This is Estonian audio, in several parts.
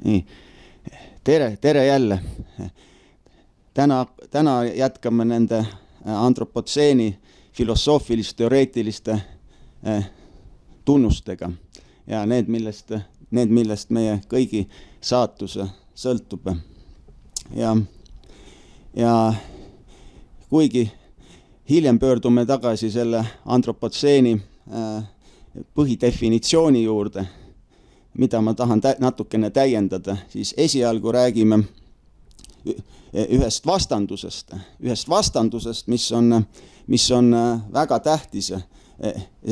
Nii. Tere jälle. Täna jätkame nende antropotseeni filosoofilis-teoreetiliste tunnustega ja need, millest meie kõigi saatus sõltub. Ja kuigi hiljem pöördume tagasi selle antropotseeni põhidefinitsiooni juurde, mida ma tahan natukene täiendada, siis esialgu räägime ühest vastandusest, mis on väga tähtis.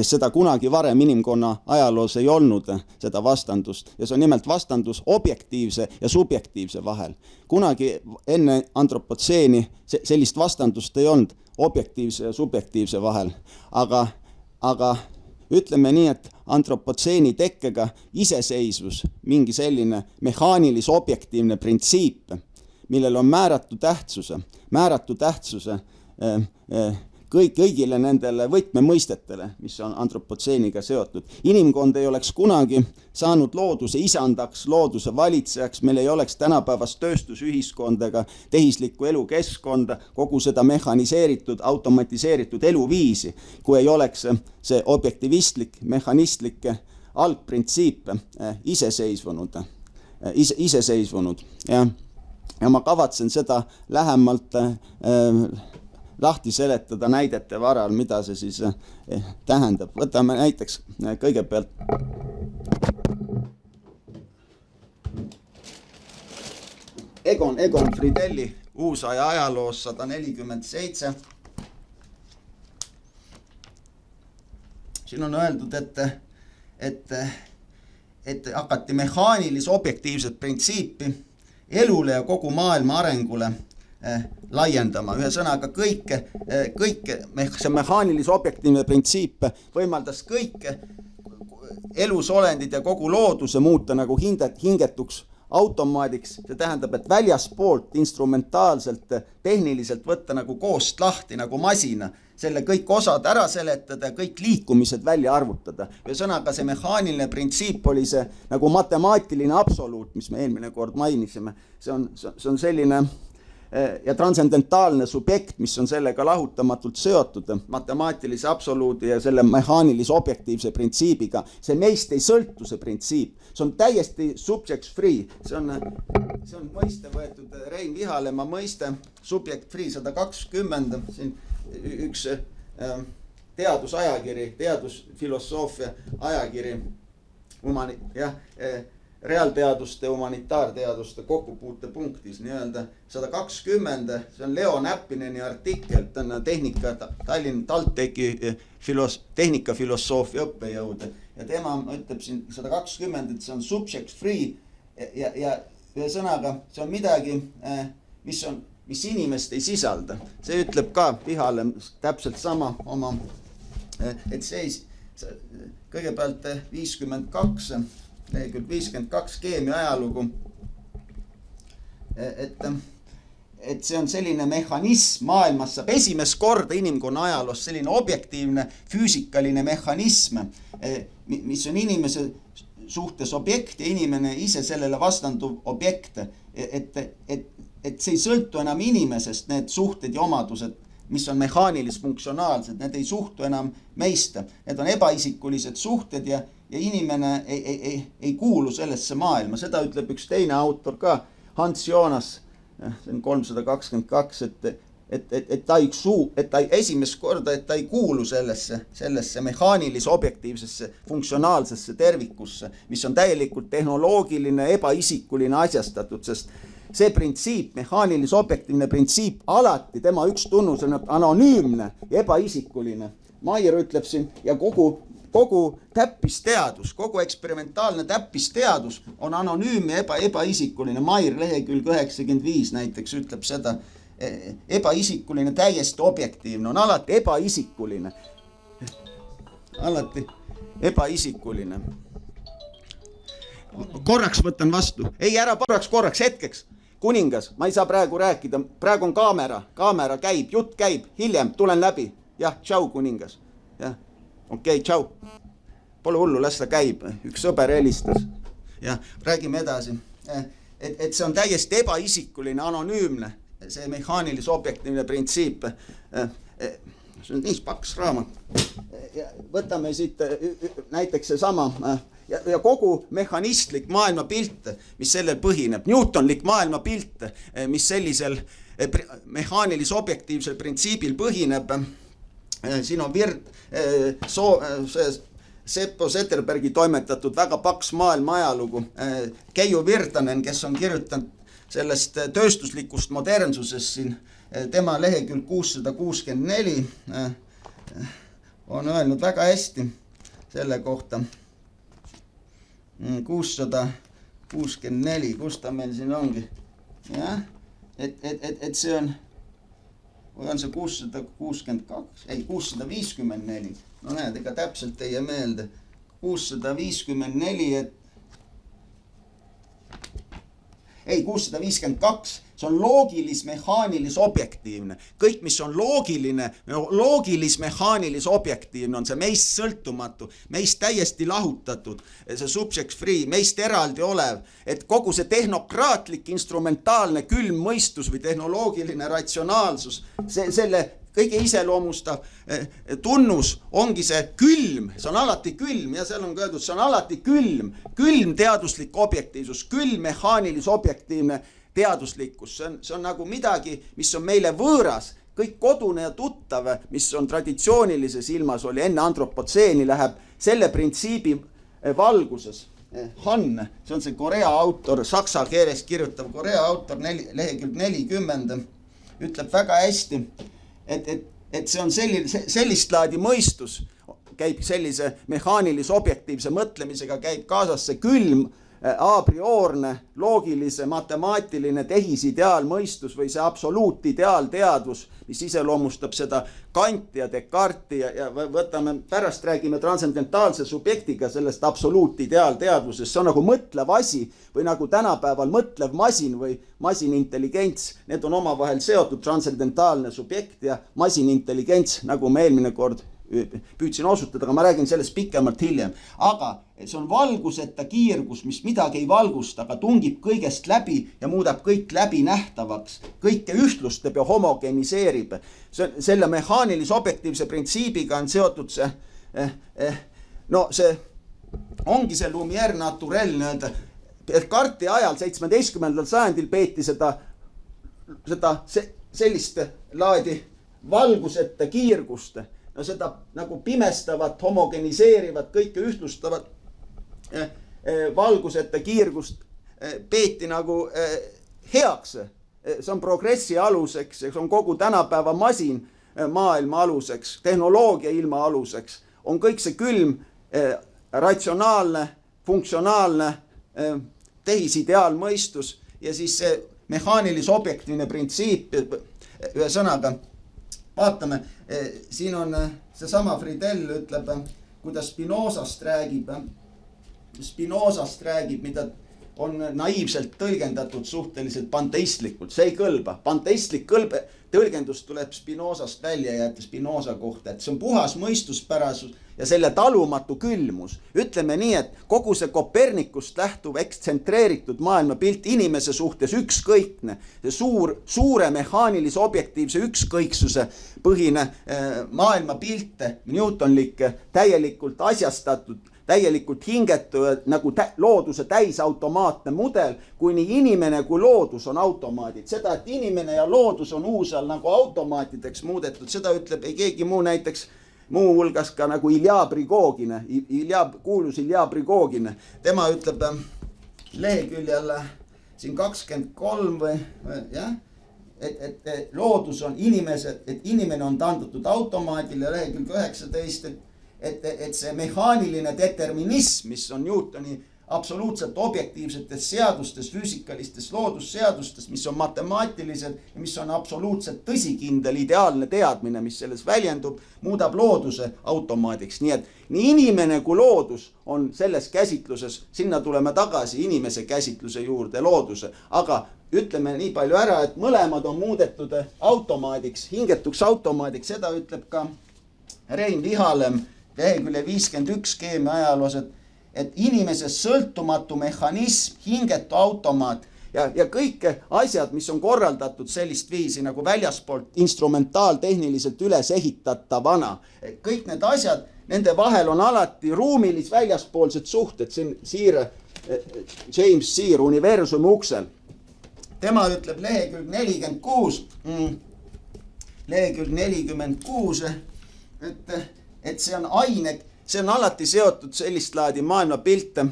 Seda kunagi varem inimkonna ajaloos ei olnud, seda vastandust. Ja see on nimelt vastandus objektiivse ja subjektiivse vahel. Kunagi enne antropotseeni sellist vastandust ei olnud objektiivse ja subjektiivse vahel. Aga ütleme nii, et antropotseeni tekkega iseseisvus, mingi selline mehaanilis-objektiivne printsiip, millel on määratu tähtsuse kõigile nendele võtmemõistetele, mis on antropotseeniga seotud. Inimkond ei oleks kunagi saanud looduse isandaks, looduse valitsejaks, meil ei oleks tänapäevast tööstusühiskondega, tehislikku elukeskkonda, kogu seda mehhaniseeritud, automatiseeritud eluviisi, kui ei oleks see objektivistlik, mehhanistlik algprintsiip iseseisvunud. Ja ma kavatsen seda lähemalt lahti seletada näidete varal, mida see siis tähendab. Võtame näiteks kõigepealt Egon Fridelli uusaja ajaloos 147. Siin on öeldud, et hakati mehaanilis-objektiivset printsiipi elule ja kogu maailma arengule laiendama. Ühesõnaga see mehaanilis-objektiivne printsiip võimaldas kõik elusolendid ja kogu looduse muuta nagu hingetuks automaadiks. See tähendab, et väljaspoolt instrumentaalselt, tehniliselt võtta nagu koost lahti, nagu masina, selle kõik osad ära seletada, kõik liikumised välja arvutada. Ühesõnaga see mehaaniline printsiip oli see nagu matemaatiline absoluut, mis me eelmine kord mainisime. See on selline ja transcendentaalne subjekt, mis on sellega lahutamatult seotud matemaatilise absoluudi ja selle mehaanilise objektiivse printsiibiga. See meist ei sõltu see printsiip. See on täiesti subject free. See on mõiste võetud Rein Vihalema mõiste subject free 120. Siin üks teadusajakiri, teadusfilosoofia ajakiri, reaalteaduste, humanitaarteaduste kokkupuutepunktis nii-öelda 120, see on Leo Näppineni artikkel, ta on Tallinna TalTechi tehnikafilosoofia õppejõud ja tema ütleb siin 120, et see on subject free ja ühesõnaga see on midagi, mis inimest ei sisalda. See ütleb ka Vihale täpselt sama oma, et see kõigepealt 52, lehekülg 52 keemia ajalugu, et see on selline mehhanism maailmas, saab esimest korda inimkonna ajaloos selline objektiivne füüsikaline mehhanism, mis on inimese suhtes objekt ja inimene ise sellele vastanduv objekt, et see ei sõltu enam inimesest, need suhted ja omadused, mis on mehaanilis-funktsionaalsed, need ei suhtu enam meist, need on ebaisikulised suhted ja inimene ei kuulu sellesse maailma. Seda ütleb üks teine autor ka, Hans Jonas, see on 322, et ta esimest korda, et ta ei kuulu sellesse mehaanilis-objektiivsesse funktsionaalsesse tervikusse, mis on täielikult tehnoloogiline, ebaisikuline asjastatud, sest see printsiip, mehaanilis-objektiivne printsiip, alati tema üks tunnus on anonüümne ja ebaisikuline. Maier ütleb siin ja kogu täppisteadus, kogu eksperimentaalne täppisteadus on anonüümne ja ebaisikuline. Maier lehekülg 95 näiteks ütleb seda, ebaisikuline, täiesti objektiivne, on alati ebaisikuline. Alati ebaisikuline. Korraks võtan vastu. Ei, ära korraks, hetkeks. Kuningas, ma ei saa praegu rääkida, praegu on kaamera käib, jutt käib, hiljem tulen läbi. Jah, tšau kuningas. Jah, okei, tšau. Pole hullu, las ta käib, üks sõber helistas. Ja räägime edasi. et see on täiesti ebaisikuline, anonüümne, see mehaanilise objektiivne printsiip. See on nii paks raamat. Võtame siit näiteks seesama ja kogu mehhanistlik maailmapilt, mis sellel põhineb, Newtonlik maailmapilt, mis sellisel mehaanilise objektiivsel printsiibil põhineb. Siin on Seppo Zetterbergi toimetatud väga paks maailma ajalugu. Keijo Virtanen, kes on kirjutanud sellest tööstuslikust modernsusest siin, tema lehekülg 664 on öelnud väga hästi selle kohta. 664, kus ta meil siin ongi? Jah, et see on, või on see 662? Ei, 654. No näed, ega täpselt ei jää meelde. 654, ei, 652, see on loogilis-mehhaanilis-objektiivne. Kõik, mis on loogilis-mehhaanilis-objektiivne, on see meist sõltumatu, meist täiesti lahutatud, see subject free, meist eraldi olev, et kogu see tehnokraatlik, instrumentaalne külm mõistus või tehnoloogiline ratsionaalsus, selle kõige iseloomustav tunnus ongi see külm, see on alati külm ja seal on öeldud, see on alati külm teaduslik objektiivsus, külm mehaanilis-objektiivne teaduslikkus, see on nagu midagi, mis on meile võõras, kõik kodune ja tuttav, mis on traditsioonilises ilmas oli enne antropotseeni, läheb selle printsiibi valguses. Han, see on see Korea autor, saksa keeles kirjutav Korea autor, lehekülg 40, ütleb väga hästi, et see on sellist laadi mõistus, käib sellise mehaanilise objektiivse mõtlemisega, käib kaasas see külm, a priorne, loogilise, matemaatiline tehisideaalmõistus või see absoluutideaalteadvus, mis iseloomustab seda Kanti ja Descartesi ja võtame, pärast räägime transcendentaalse subjektiga sellest absoluutideaalteadvusest, see on nagu mõtlev asi või nagu tänapäeval mõtlev masin või masinintelligents, need on omavahel seotud, transcendentaalne subjekt ja masinintelligents, nagu me eelmine kord püüdsin osutada, aga ma räägin sellest pikemalt hiljem. Aga see on valguseta kiirgus, mis midagi ei valgusta, aga tungib kõigest läbi ja muudab kõik läbi nähtavaks. Kõike ühtlustab ja homogeniseerib. Selle mehaanilise objektiivse printsiibiga on seotud see, see ongi see Lumière naturel, Descartesi ajal 17. sajandil peeti sellist laadi valguseta kiirgust, seda nagu pimestavat, homogeniseerivat, kõike ühtlustavat valguseta kiirgust peeti nagu heaks. See on progressi aluseks, see on kogu tänapäeva masin maailma aluseks, tehnoloogia ilma aluseks. On kõik see külm, ratsionaalne, funktsionaalne tehisideaalmõistus ja siis see mehaanilis objektiivne printsiip, ühe sõnaga, vaatame, siin on seesama Friedel ütleb, kuidas Spinozast räägib, mida on naiivselt tõlgendatud suhteliselt panteistlikult. See ei kõlba. Panteistlik tõlgendus tuleb Spinozast välja jätta Spinoza kohta, et see on puhas mõistuspärasus ja selle talumatu külmus. Ütleme nii, et kogu see Kopernikust lähtuv ekstsentrreeritud maailmapilt inimese suhtes ükskõikne, see suure mehaanilise objektiivse ükskõiksuse põhine maailmapilt, Newtonlikke, täielikult asjastatud, täielikult hingetu, nagu looduse täisautomaatne mudel, kui nii inimene kui loodus on automaadid. Seda, et inimene ja loodus on uusal nagu automaatideks muudetud, seda ütleb ei keegi muu näiteks muu hulgas ka nagu Ilja Prigogine, kuulus Ilja Prigogine. Tema ütleb leheküljel siin 23 või jah, et loodus on inimesed, et inimene on tandutud automaadile, lehekülg 19, et see mehaaniline determinism, mis on Newtoni absoluutselt objektiivsetes seadustes, füüsikalistes loodusseadustes, mis on matemaatilised ja mis on absoluutselt tõsikindel ideaalne teadmine, mis selles väljendub, muudab looduse automaadiks. Nii et nii inimene kui loodus on selles käsitluses, sinna tuleme tagasi inimese käsitluse juurde, looduse, aga ütleme nii palju ära, et mõlemad on muudetud automaadiks, hingetuks automaadiks, seda ütleb ka Rein Vihalem lehekülje 51 keemia ajaloos, et inimesest sõltumatu mehhanism, hingetu automaat ja kõik asjad, mis on korraldatud sellist viisi nagu väljaspoolt instrumentaaltehniliselt üles ehitatavana. Kõik need asjad, nende vahel on alati ruumilis väljaspoolsed suhted, siin Siire, James Sear Universumi uksel. Tema ütleb lehekülg 46, et see on aine, see on alati seotud sellist laadi maailmapilte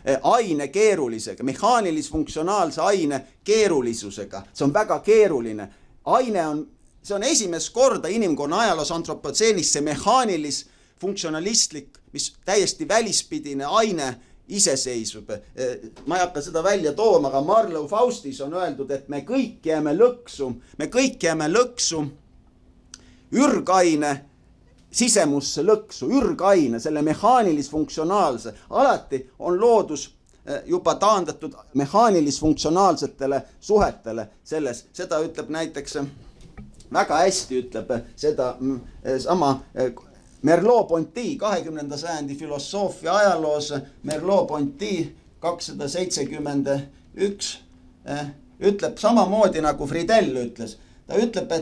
aine keerulisega, mehaanilis-funktsionaalse aine keerulisusega. See on väga keeruline. Aine on, see on esimest korda inimkonna ajaloos antropotseenis see mehaanilis-funktsionalistlik, mis täiesti välispidine aine iseseisvub. Ma ei hakka seda välja tooma, aga Marlowe Faustis on öeldud, et me kõik jääme lõksu ürgaine sisemusse lõksu, ürgaine, selle mehaanilis-funktsionaalse. Alati on loodus juba taandatud mehaanilis-funktsionaalsetele suhetele selles. Seda ütleb näiteks, väga hästi ütleb seda sama Merleau-Ponty 20. sajandi filosoofia ajaloos, Merleau-Ponty 271 ütleb samamoodi nagu Friedel ütles. Ta ütleb,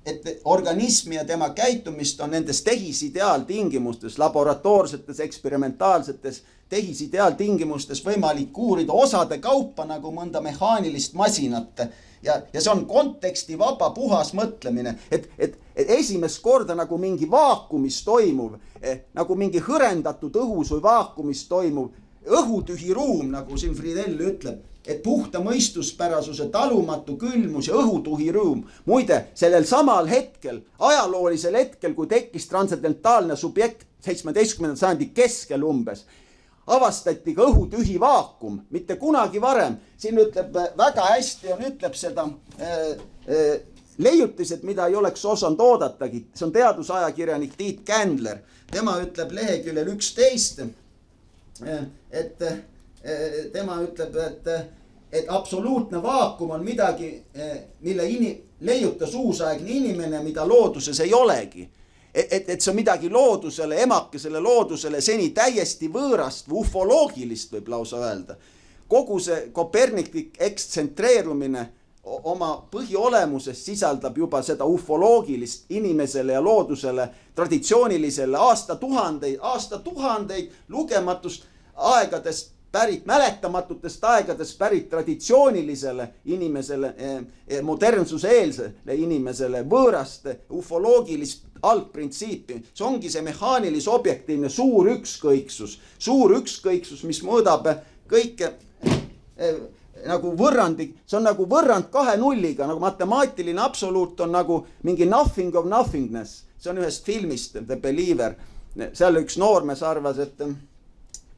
et organismi ja tema käitumist on nendes tehisideaaltingimustes, laboratoorsetes, eksperimentaalsetes tehisideaaltingimustes võimalik uurida osade kaupa nagu mõnda mehaanilist masinat. Ja see on konteksti vaba puhas mõtlemine, et esimest korda nagu mingi vaakumis toimuv, nagu mingi hõrendatud õhus või vaakumis toimuv õhutühi ruum, nagu siin Friedel ütleb, et puhta mõistuspärasuse talumatu külmus ja õhutuhi ruum. Muide, sellel samal hetkel, ajaloolisel hetkel, kui tekkis transcendentaalne subjekt 17. sajandi keskel umbes, avastati ka õhutühi vaakum, mitte kunagi varem. Siin ütleb väga hästi, ütleb seda leiutised, mida ei oleks osanud oodatagi. See on teadusajakirjanik Tiit Kändler. Tema ütleb leheküljel 11, tema ütleb, et absoluutne vaakum on midagi, mille leiutas uusaegne inimene, mida looduses ei olegi. Et see on midagi loodusele, emakesele loodusele seni täiesti võõrast või ufoloogilist võib lausa öelda. Kogu see koperniklik ekstsentreerumine oma põhiolemusest sisaldab juba seda ufoloogilist inimesele ja loodusele traditsioonilisele aastatuhandeid lugematust aegadest pärit, mäletamatutest aegadest pärit traditsioonilisele inimesele, modernsuse eelsele inimesele, võõrast ufoloogilist algprintsiipi. See ongi see mehaanilis-objektiivne suur ükskõiksus, mis mõõdab kõike nagu võrrandi, see on nagu võrrand kahe nulliga, nagu matemaatiline absoluut on nagu mingi nothing of nothingness. See on ühest filmist, The Believer. Seal üks noormees arvas,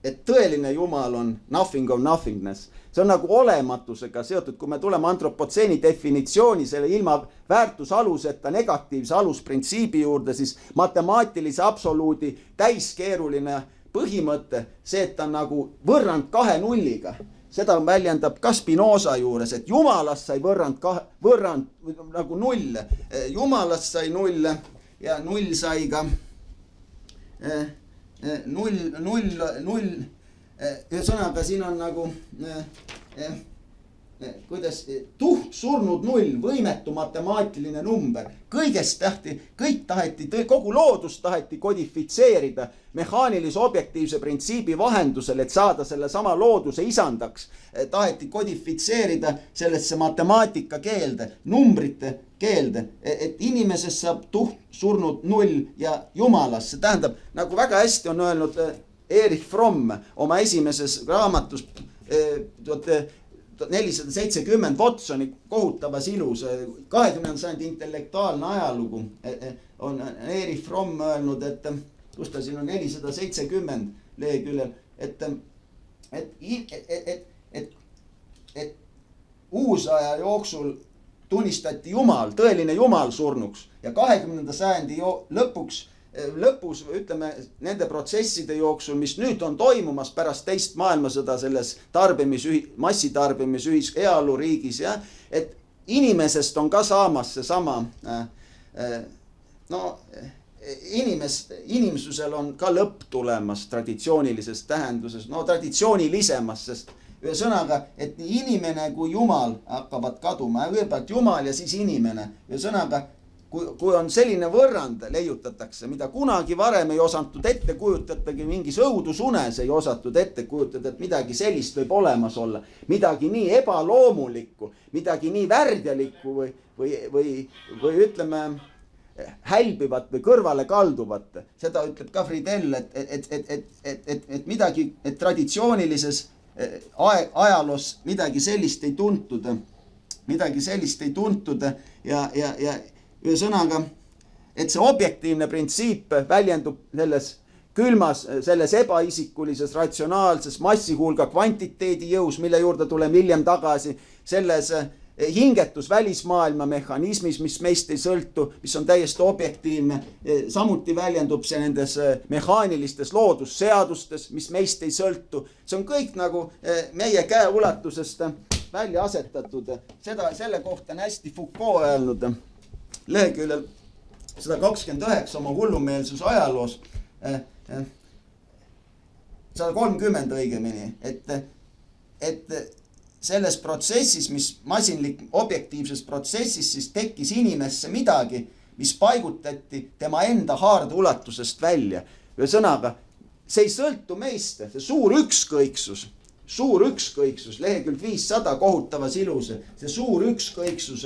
et tõeline Jumal on nothing of nothingness. See on nagu olematusega seotud, kui me tuleme antropotseeni definitsiooni selle ilma väärtusaluseta negatiivse alusprintsiibi juurde, siis matemaatilise absoluudi täiskeeruline põhimõte, see, et ta on nagu võrrand kahe nulliga. Seda väljendab ka Spinoza juures, et Jumalast sai võrrand nagu null. Jumalast sai null ja null sai ka null. Ühesõnaga siin on nagu kuidas surnud null, võimetu matemaatiline number. Kogu loodust taheti kodifitseerida mehaanilise objektiivse printsiibi vahendusel, et saada selle sama looduse isandaks. Taheti kodifitseerida sellesse matemaatika keelde, numbrite keelde, et inimesest saab surnud null ja Jumalast. See tähendab, nagu väga hästi on öelnud Erich Fromm oma esimeses raamatus 470 Watsoni kohutavas ilus 20. sajandi intellektuaalne ajalugu on Erich Fromm öelnud, et kus ta siin on 470 leheküljel, et uusaja jooksul tunnistati Jumal, tõeline Jumal surnuks ja 20. sajandi lõpus, ütleme, nende protsesside jooksul, mis nüüd on toimumas pärast teist maailmasõda selles massitarbimis heaoluriigis, et inimesest on ka saamas seesama, inimsusel on ka lõpp tulemas traditsioonilises tähenduses, no traditsioonilisemas, sest ühesõnaga, et nii inimene kui Jumal hakkavad kaduma, kõigepealt Jumal ja siis inimene. Ühesõnaga, kui on selline võrrand leiutatakse, mida kunagi varem ei osatud ette kujutatagi, mingis õudusunes ei osatud ette kujutada, et midagi sellist võib olemas olla, midagi nii ebaloomulikku, midagi nii värdjalikku või ütleme hälbivat või kõrvale kalduvat. Seda ütleb ka Friedel, et midagi, et traditsioonilises ajaloos midagi sellist ei tuntud ja ühesõnaga, et see objektiivne printsiip väljendub selles külmas, selles ebaisikulises, ratsionaalses massihulga kvantiteedi jõus, mille juurde tuleme hiljem tagasi, selles hingetus välismaailma mehhanismis, mis meist ei sõltu, mis on täiesti objektiivne. Samuti väljendub see nendes mehaanilistes loodusseadustes, mis meist ei sõltu. See on kõik nagu meie käeulatusest välja asetatud. Selle kohta on hästi Foucault öelnud leheküljel 129 oma hullumeelsus ajaloos, 130 õigemini, et selles protsessis, mis masinlik objektiivses protsessis, siis tekkis inimesse midagi, mis paigutati tema enda haarde ulatusest välja. Ühesõnaga, see ei sõltu meist, see suur ükskõiksus, lehekülg 500 kohutavas ilus, see suur ükskõiksus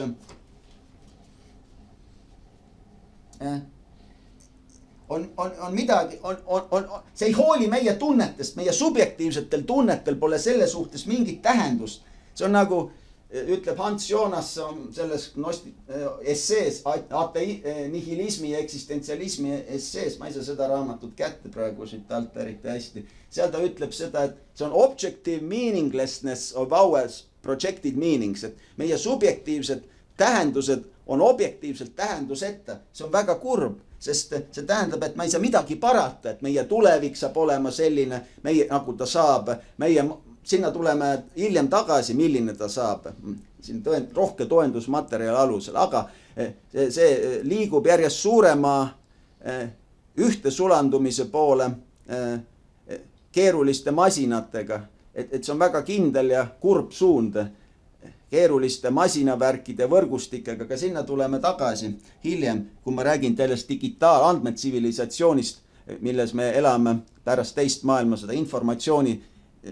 on midagi, see ei hooli meie tunnetest, meie subjektiivsetel tunnetel pole selle suhtes mingit tähendust. See on nagu, ütleb Hans Jonas selles essees, nihilismi ja eksistentsialismi essees, ma ei saa seda raamatut kätte praegu siit alt eriti hästi. Seal ta ütleb seda, et see on objective meaninglessness of our projected meanings, et meie subjektiivsed tähendused on objektiivselt tähenduseta. See on väga kurb, sest see tähendab, et ma ei saa midagi parata, et meie tulevik saab olema selline, meie nagu ta saab, sinna tuleme hiljem tagasi, milline ta saab. Siin rohke toendusmaterjali alusel, aga see liigub järjest suurema ühtesulandumise poole keeruliste masinatega, et see on väga kindel ja kurb suund keeruliste masinavärkide võrgustikega, aga sinna tuleme tagasi hiljem, kui ma räägin sellest digitaalandmetsivilisatsioonist, milles me elame pärast teist maailmasõda, informatsiooni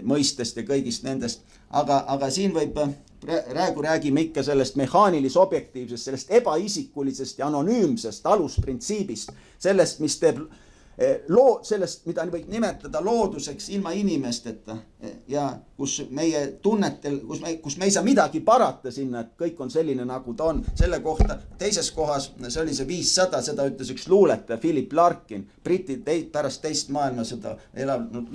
mõistest ja kõigist nendest. Aga siin praegu räägime ikka sellest mehaanilis-objektiivsest, sellest ebaisikulisest ja anonüümsest alusprintsiibist, sellest, mis teeb sellest, mida võib nimetada looduseks ilma inimesteta ja kus meie tunnetel, kus me ei saa midagi parata sinna, et kõik on selline, nagu ta on. Selle kohta teises kohas, see oli see 500, seda ütles üks luuletaja, Philip Larkin, Briti pärast teist maailmasõda elanud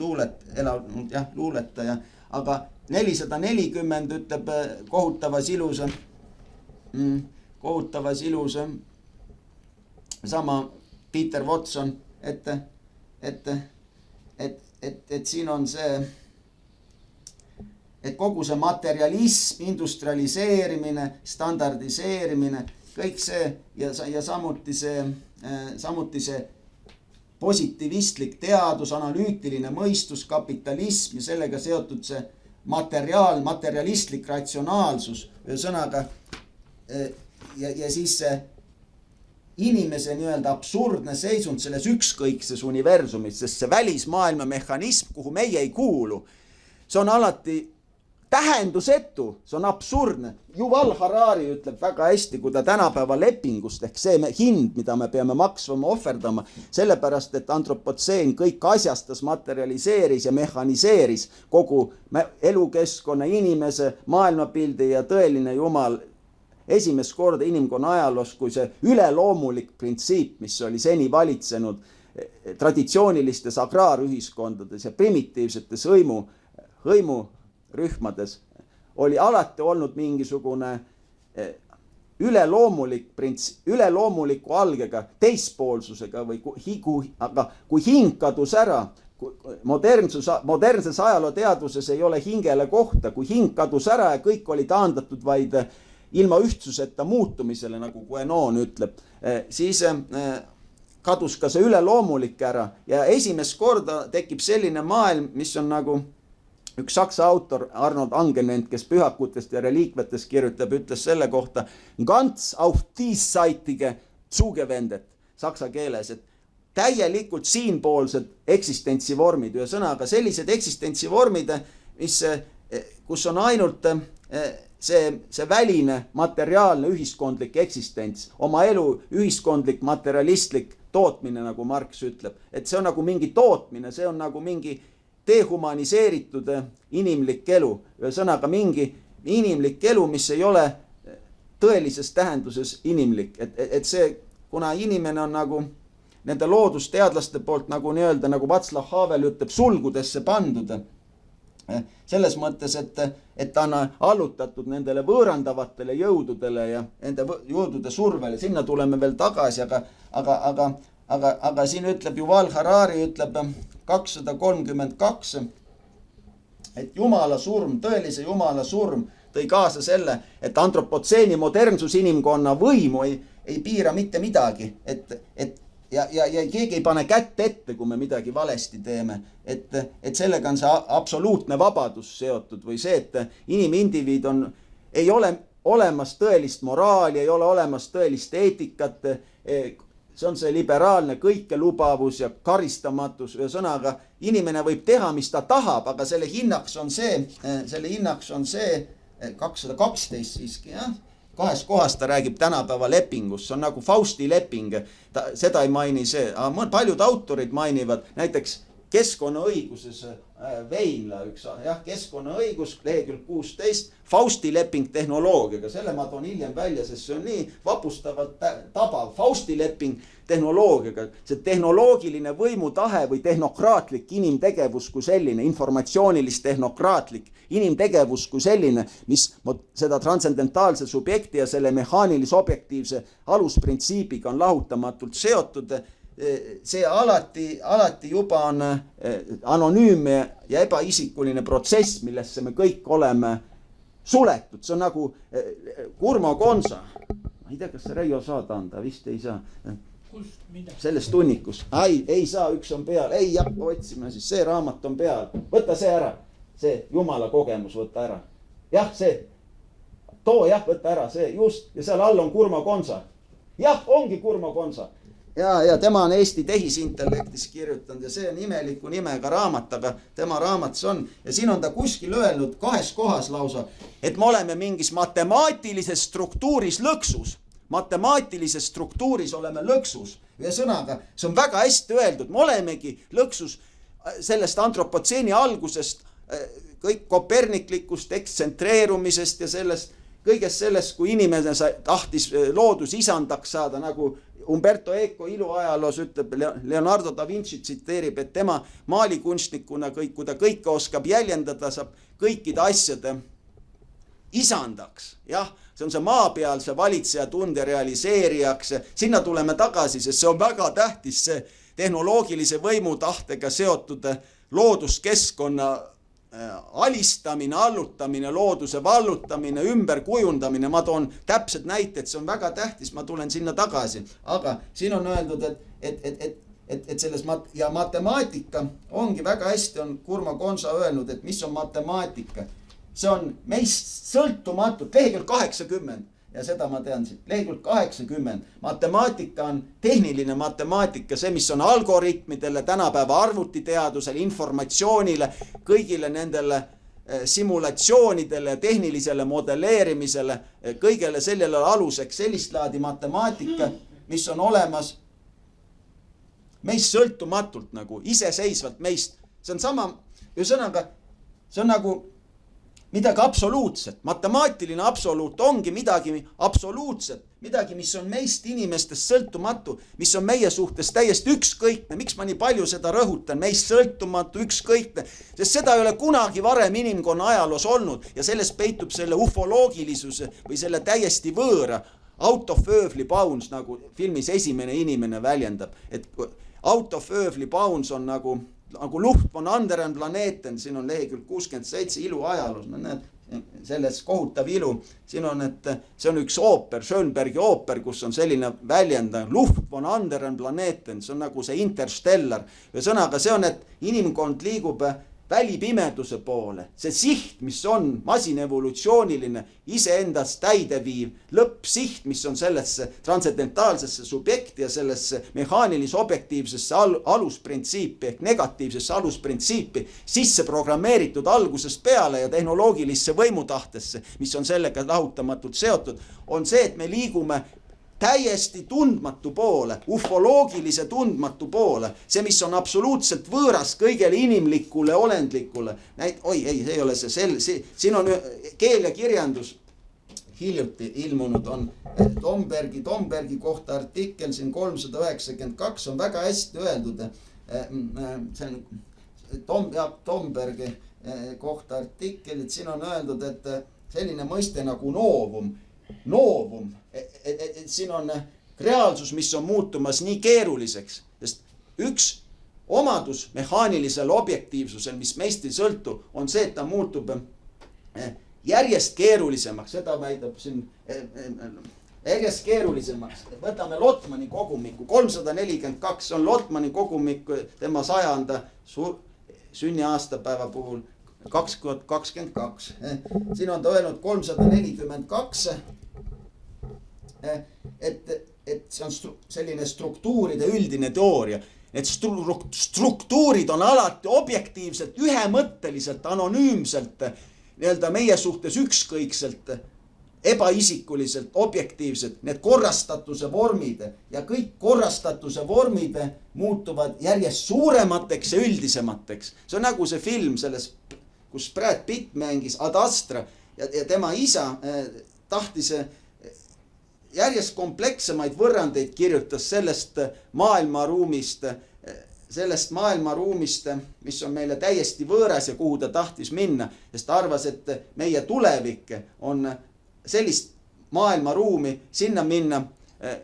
luuletaja, aga 440 ütleb kohutavas ilus sama Peter Watson, et siin on see, et kogu see materialism, industrialiseerimine, standardiseerimine, kõik see ja samuti see positiivistlik teadus, analüütiline mõistus, kapitalism ja sellega seotud see materialistlik ratsionaalsus, ühesõnaga ja siis see inimese nii-öelda absurdne seisund selles ükskõikses universumis, sest see välismaailma mehhanism, kuhu meie ei kuulu, see on alati tähendusetu, see on absurdne. Yuval Harari ütleb väga hästi, kui ta tänapäeva lepingust ehk see hind, mida me peame maksvama, ohverdama, sellepärast, et antropotseen kõik asjastas, materialiseeris ja mehhaniseeris kogu elukeskkonna, inimese, maailmapildi ja tõeline Jumal esimest korda inimkonna ajaloos, kui see üleloomulik printsiip, mis oli seni valitsenud traditsioonilistes agraarühiskondades ja primitiivsetes hõimurühmades, oli alati olnud mingisugune üleloomuliku algega, teispoolsusega aga kui hing kadus ära, modernses ajalooteaduses ei ole hingele kohta, kui hing kadus ära ja kõik oli taandatud vaid ilma ühtsuseta muutumisele, nagu Guénon ütleb, siis kadus ka see üleloomulik ära ja esimest korda tekib selline maailm, mis on nagu üks saksa autor Arnold Angenent, kes pühakutest ja reliikvetest kirjutab, ütles selle kohta ganz auf diesseitige zugewendet saksa keeles, et täielikult siinpoolsed eksistentsivormid, ühesõnaga sellised eksistentsivormid, kus on ainult see väline materiaalne ühiskondlik eksistents, oma elu ühiskondlik materialistlik tootmine, nagu Marx ütleb, et see on nagu mingi tootmine, see on nagu mingi dehumaniseeritud inimlik elu, ühesõnaga mingi inimlik elu, mis ei ole tõelises tähenduses inimlik, et see, kuna inimene on nagu nende loodusteadlaste poolt nagu nii-öelda, nagu Václav Havel ütleb, sulgudesse pandud, selles mõttes, et ta on allutatud nendele võõrandavatele jõududele ja nende jõudude survele, sinna tuleme veel tagasi, aga siin ütleb Yuval Harari, ütleb 232, et Jumala surm, tõelise Jumala surm tõi kaasa selle, et antropotseeni modernsus inimkonna võimu ei piira mitte midagi, ja keegi ei pane kätt ette, kui me midagi valesti teeme, et sellega on see absoluutne vabadus seotud või see, et inimindiviid ei ole olemas tõelist moraali, ei ole olemas tõelist eetikat, see on see liberaalne kõikelubavus ja karistamatus, ühesõnaga inimene võib teha, mis ta tahab, aga selle hinnaks on see 212 siiski, jah. 2 kohas ta räägib tänapäeva lepingust, see on nagu Fausti leping, seda ei maini see, aga paljud autorid mainivad, näiteks keskkonnaõiguses Veinla üks, jah, keskkonnaõigus, lehekülg 16, Fausti leping tehnoloogiaga, selle ma toon hiljem välja, sest see on nii vapustavalt tabav, Fausti leping tehnoloogiaga, see tehnoloogiline võimutahe või tehnokraatlik inimtegevus kui selline, informatsioonilist tehnokraatlik inimtegevus kui selline, mis seda transcendentaalse subjekti ja selle mehaanilise objektiivse alusprintsiibiga on lahutamatult seotud, see alati juba on anonüümne ja ebaisikuline protsess, millesse me kõik oleme suletud. See on nagu Kurmo Konsa. Ma ei tea, kas see Reijo saad anda, vist ei saa. Selles tunnikus. Ei saa, üks on peal. Ei hakka otsima, siis see raamat on peal. Võta see ära. See Jumala kogemus, võta ära. Jah, see. Too, jah, võta ära. See just. Ja seal all on Kurmo Konsa. Jah, ongi Kurmo Konsa. Ja tema on Eesti tehisintellektis kirjutanud ja see on imeliku nimega raamat, aga tema raamat see on. Ja siin on ta kuskil öelnud 2 kohas lausa, et me oleme mingis matemaatilises struktuuris lõksus. Matemaatilises struktuuris oleme lõksus. Ühesõnaga, see on väga hästi öeldud. Me olemegi lõksus sellest antropotseeni algusest, kõik koperniklikust ekstsentreenerumisest ja sellest, kõigest sellest, kui inimene tahtis loodus isandaks saada, nagu Umberto Eco iluajaloos ütleb, Leonardo da Vinci tsiteerib, et tema maalikunstnikuna, kui ta kõike oskab jäljendada, saab kõikide asjade isandaks. Jah, see on see maapealse valitseja tunde realiseerijaks. Sinna tuleme tagasi, sest see on väga tähtis, see tehnoloogilise võimutahtega seotud looduskeskkonna alistamine, allutamine, looduse vallutamine, ümberkujundamine. Ma toon täpsed näited, see on väga tähtis, ma tulen sinna tagasi. Aga siin on öeldud, et selles ja matemaatika ongi väga hästi, on Kurmo Konsa öelnud, et mis on matemaatika. See on meist sõltumatult, lehekülg 80 ja seda ma tean siit, lehekülg 80. Matemaatika on tehniline matemaatika, see, mis on algoritmidele, tänapäeva arvutiteadusele, informatsioonile, kõigile nendele simulatsioonidele, tehnilisele modelleerimisele, kõigele sellele aluseks sellist laadi matemaatika, mis on olemas meist sõltumatult, nagu iseseisvalt meist. See on sama, ühesõnaga, see on nagu midagi absoluutset. Matemaatiline absoluut ongi midagi absoluutset, midagi, mis on meist inimestest sõltumatu, mis on meie suhtes täiesti ükskõikne. Miks ma nii palju seda rõhutan? Meist sõltumatu, ükskõikne, sest seda ei ole kunagi varem inimkonna ajaloos olnud ja selles peitub selle ufoloogilisuse või selle täiesti võõra out of earthly bounds, nagu filmis Esimene inimene väljendab, et out of earthly bounds on nagu Luft von anderen Planeten, siin on lehekülg 67 iluajaloos, no näed, selles kohutav ilu. Siin on, et see on üks ooper, Schönbergi ooper, kus on selline väljend Luft von anderen Planeten, see on nagu see Interstellar. Ühesõnaga see on, et inimkond liigub välipimeduse poole. See siht, mis on masinevolutsiooniline, iseendast täideviiv lõppsiht, mis on sellesse transcendentaalsesse subjekti ja sellesse mehaanilise objektiivsesse alusprintsiipi ehk negatiivsesse alusprintsiipi sisse programmeeritud algusest peale ja tehnoloogilisse võimutahtesse, mis on sellega lahutamatult seotud, on see, et me liigume täiesti tundmatu poole, ufoloogilise tundmatu poole, see, mis on absoluutselt võõras kõigele inimlikule, olendlikule. See ei ole siin on keel ja kirjandus hiljuti ilmunud, on Tombergi kohta artikkel siin 392 on väga hästi öeldud. See on Tombergi kohta artikkel, et siin on öeldud, et selline mõiste nagu noovum, et siin on reaalsus, mis on muutumas nii keeruliseks, sest üks omadus mehaanilisel objektiivsusel, mis meist ei sõltu, on see, et ta muutub järjest keerulisemaks, seda väidab siin järjest keerulisemaks. Võtame Lotmani kogumiku, 342 on Lotmani kogumik tema 100. sünniaastapäeva puhul 2022. Siin on ta öelnud 342, et see on selline struktuuride üldine teooria. Need struktuurid on alati objektiivselt, ühemõtteliselt, anonüümselt, meie suhtes ükskõikselt, ebaisikuliselt, objektiivselt, need korrastatuse vormid ja kõik korrastatuse vormid muutuvad järjest suuremateks ja üldisemateks. See on nagu see film selles, kus Brad Pitt mängis Ad Astra ja tema isa tahtis järjest komplekssemaid võrrandeid kirjutas sellest maailmaruumist, mis on meile täiesti võõras ja kuhu ta tahtis minna, sest ta arvas, et meie tulevik on sellist maailmaruumi sinna minna,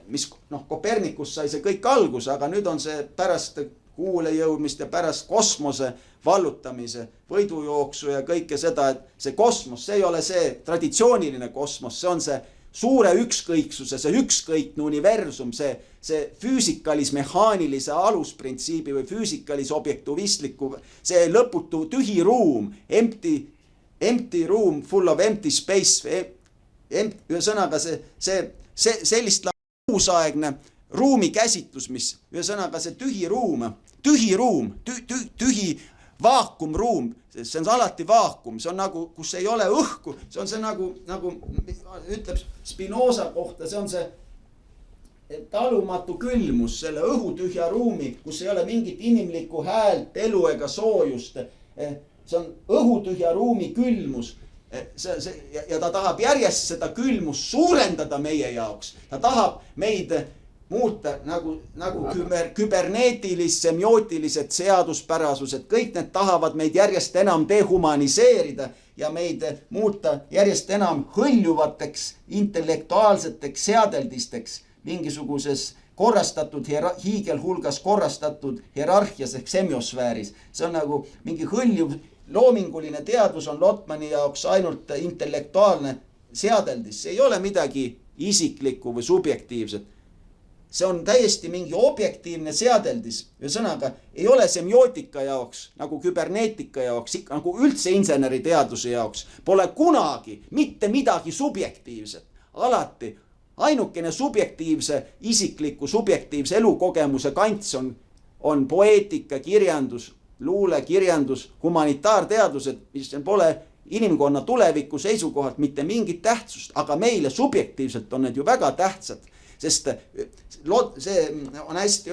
mis Kopernikus sai see kõik alguse, aga nüüd on see pärast kuule jõudmist ja pärast kosmose vallutamise, võidujooksu ja kõike seda, et see kosmos, see ei ole see traditsiooniline kosmos, see on see suure ükskõiksuse, see ükskõikne universum, see füüsikalis mehaanilise alusprintsiibi või füüsikalis objektivistliku, see lõputu tühi ruum, empty room, full of empty space, ühesõnaga sellist uusaegne ruumikäsitlus, mis ühesõnaga see tühi vaakumruum, see on alati vaakum, see on nagu, kus ei ole õhku, see on see nagu ütleb Spinoza kohta, see on see talumatu külmus, selle õhutühja ruumi, kus ei ole mingit inimlikku häält, elu ega soojust. See on õhutühja ruumi külmus. Ja ta tahab järjest seda külmust suurendada meie jaoks. Ta tahab meid muuta nagu küberneetilised, semiootilised seaduspärasused, kõik need tahavad meid järjest enam dehumaniseerida ja meid muuta järjest enam hõljuvateks, intellektuaalseteks seadeldisteks mingisuguses korrastatud, hiigelhulgas korrastatud hierarhias ehk semiosfääris. See on nagu mingi hõljuv loominguline teadus on Lotmani jaoks ainult intellektuaalne seadeldis. See ei ole midagi isiklikku või subjektiivset. See on täiesti mingi objektiivne seadeldis. Ühesõnaga, ei ole semiootika jaoks, nagu küberneetika jaoks, nagu üldse inseneriteaduse jaoks. Pole kunagi mitte midagi subjektiivset. Alati ainukene subjektiivse, isikliku subjektiivse elukogemuse kants on poeetika, kirjandus, luule, kirjandus, humanitaarteadused, mis pole inimkonna tuleviku seisukohalt mitte mingit tähtsust, aga meile subjektiivselt on need ju väga tähtsad. Sest see on hästi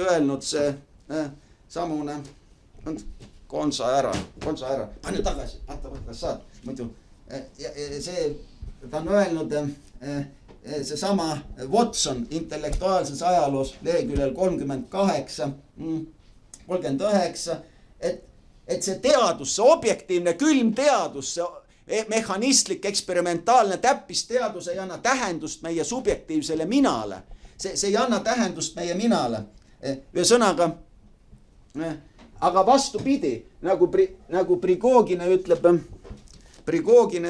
öelnud see samune, konsa ära, pane tagasi, vaata saad, muidu. Ta on öelnud see sama Watson intellektuaalses ajaloos leheküljel 39, et see teadus, see objektiivne külm teadus, see mehhanistlik, eksperimentaalne täppisteadus ei anna tähendust meie subjektiivsele minale. See ei anna tähendust meie minale. Ühesõnaga, aga vastupidi, nagu Prigogine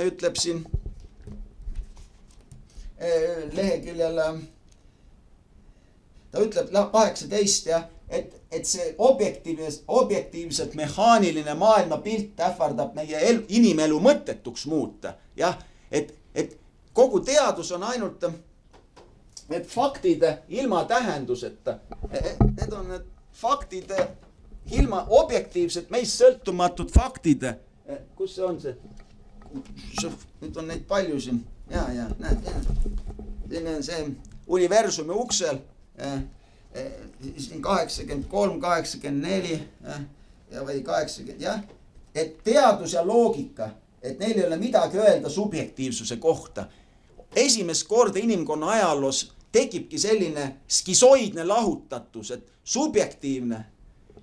ütleb siin leheküljel, ta ütleb 18, jah, et see objektiivselt mehaaniline maailmapilt ähvardab meie inimelu mõttetuks muuta. Jah, et kogu teadus on ainult need faktid ilma tähenduseta. Need on need faktid ilma objektiivselt meist sõltumatud faktid. Kus see on see? Nüüd on neid palju siin. Ja, näed. Selline on see universumi uksel. 83, 84 või 80, jah. Et teadus ja loogika, et neil ei ole midagi öelda subjektiivsuse kohta. Esimest korda inimkonna ajaloos tekibki selline skisoidne lahutatus, et subjektiivne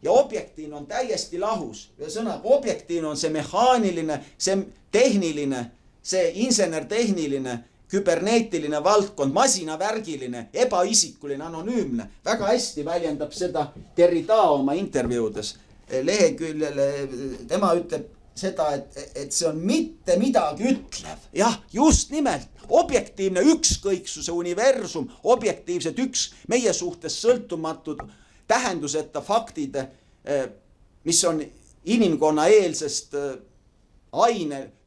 ja objektiivne on täiesti lahus. Ühesõnaga, objektiivne on see mehaaniline, see tehniline, see insenertehniline, küberneetiline valdkond, masinavärgiline, ebaisikuline, anonüümne. Väga hästi väljendab seda Derrida oma intervjuudes leheküljele. Tema ütleb seda, et see on mitte midagi ütlev. Jah, just nimelt. Objektiivne ükskõiksuse universum, objektiivsed meie suhtes sõltumatud tähenduseta faktid, mis on inimkonna eelsest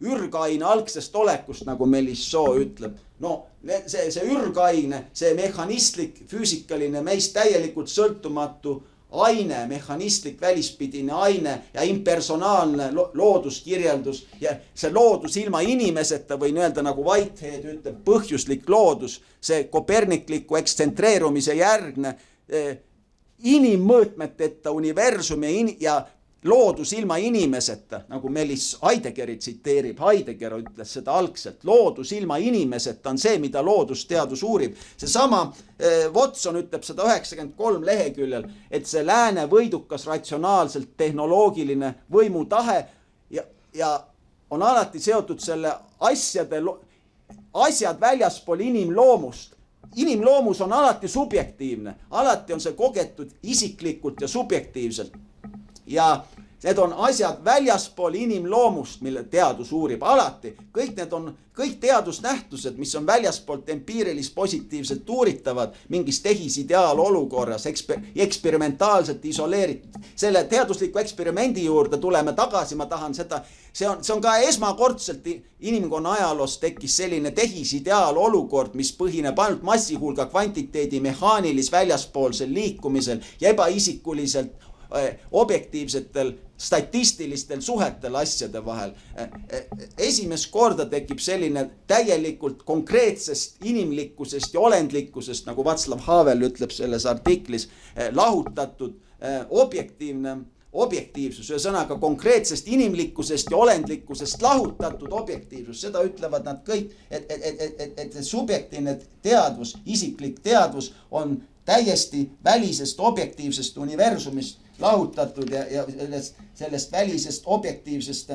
ürgaine algsest olekust, nagu Melisseau ütleb. No see ürgaine, see mehhanistlik, füüsikaline, meist täielikult sõltumatu aine, mehhanistlik välispidine aine ja impersonaalne looduskirjeldus ja see loodus ilma inimeseta või öelda nagu Whitehead ütleb, põhjuslik loodus, see kopernikliku ekstentreerumise järgne inimmõõtmeteta universum ja loodus ilma inimeseta, nagu Melis Heideggeri tsiteerib, Heidegger ütles seda algselt, loodus ilma inimeseta on see, mida loodusteadus uurib. Seesama Watson ütleb 193 leheküljel, et see lääne võidukas ratsionaalselt tehnoloogiline võimutahe ja on alati seotud selle asjad väljaspool inimloomust. Inimloomus on alati subjektiivne, alati on see kogetud isiklikult ja subjektiivselt. Ja need on asjad väljaspool inimloomust, mille teadus uurib alati. Kõik teadusnähtused, mis on väljaspoolt empiirilist positiivselt uuritavad mingis tehisideaalolukorras, eksperimentaalselt isoleeritud. Selle teadusliku eksperimendi juurde tuleme tagasi, ma tahan seda. See on ka esmakordselt inimkonna ajaloos tekkis selline tehisideaalolukord, mis põhineb ainult massihulga kvantiteedi mehaanilis väljaspoolsel liikumisel ja ebaisikuliselt objektiivsetel statistilistel suhetel asjade vahel. Esimest korda tekib selline täielikult konkreetsest inimlikkusest ja olendlikkusest, nagu Václav Havel ütleb selles artiklis, lahutatud objektiivsus, ühesõnaga konkreetsest inimlikkusest ja olendlikkusest lahutatud objektiivsus. Seda ütlevad nad kõik, et subjektiivne teadvus, isiklik teadvus on täiesti välisest objektiivsest universumist lahutatud ja sellest välisest objektiivsest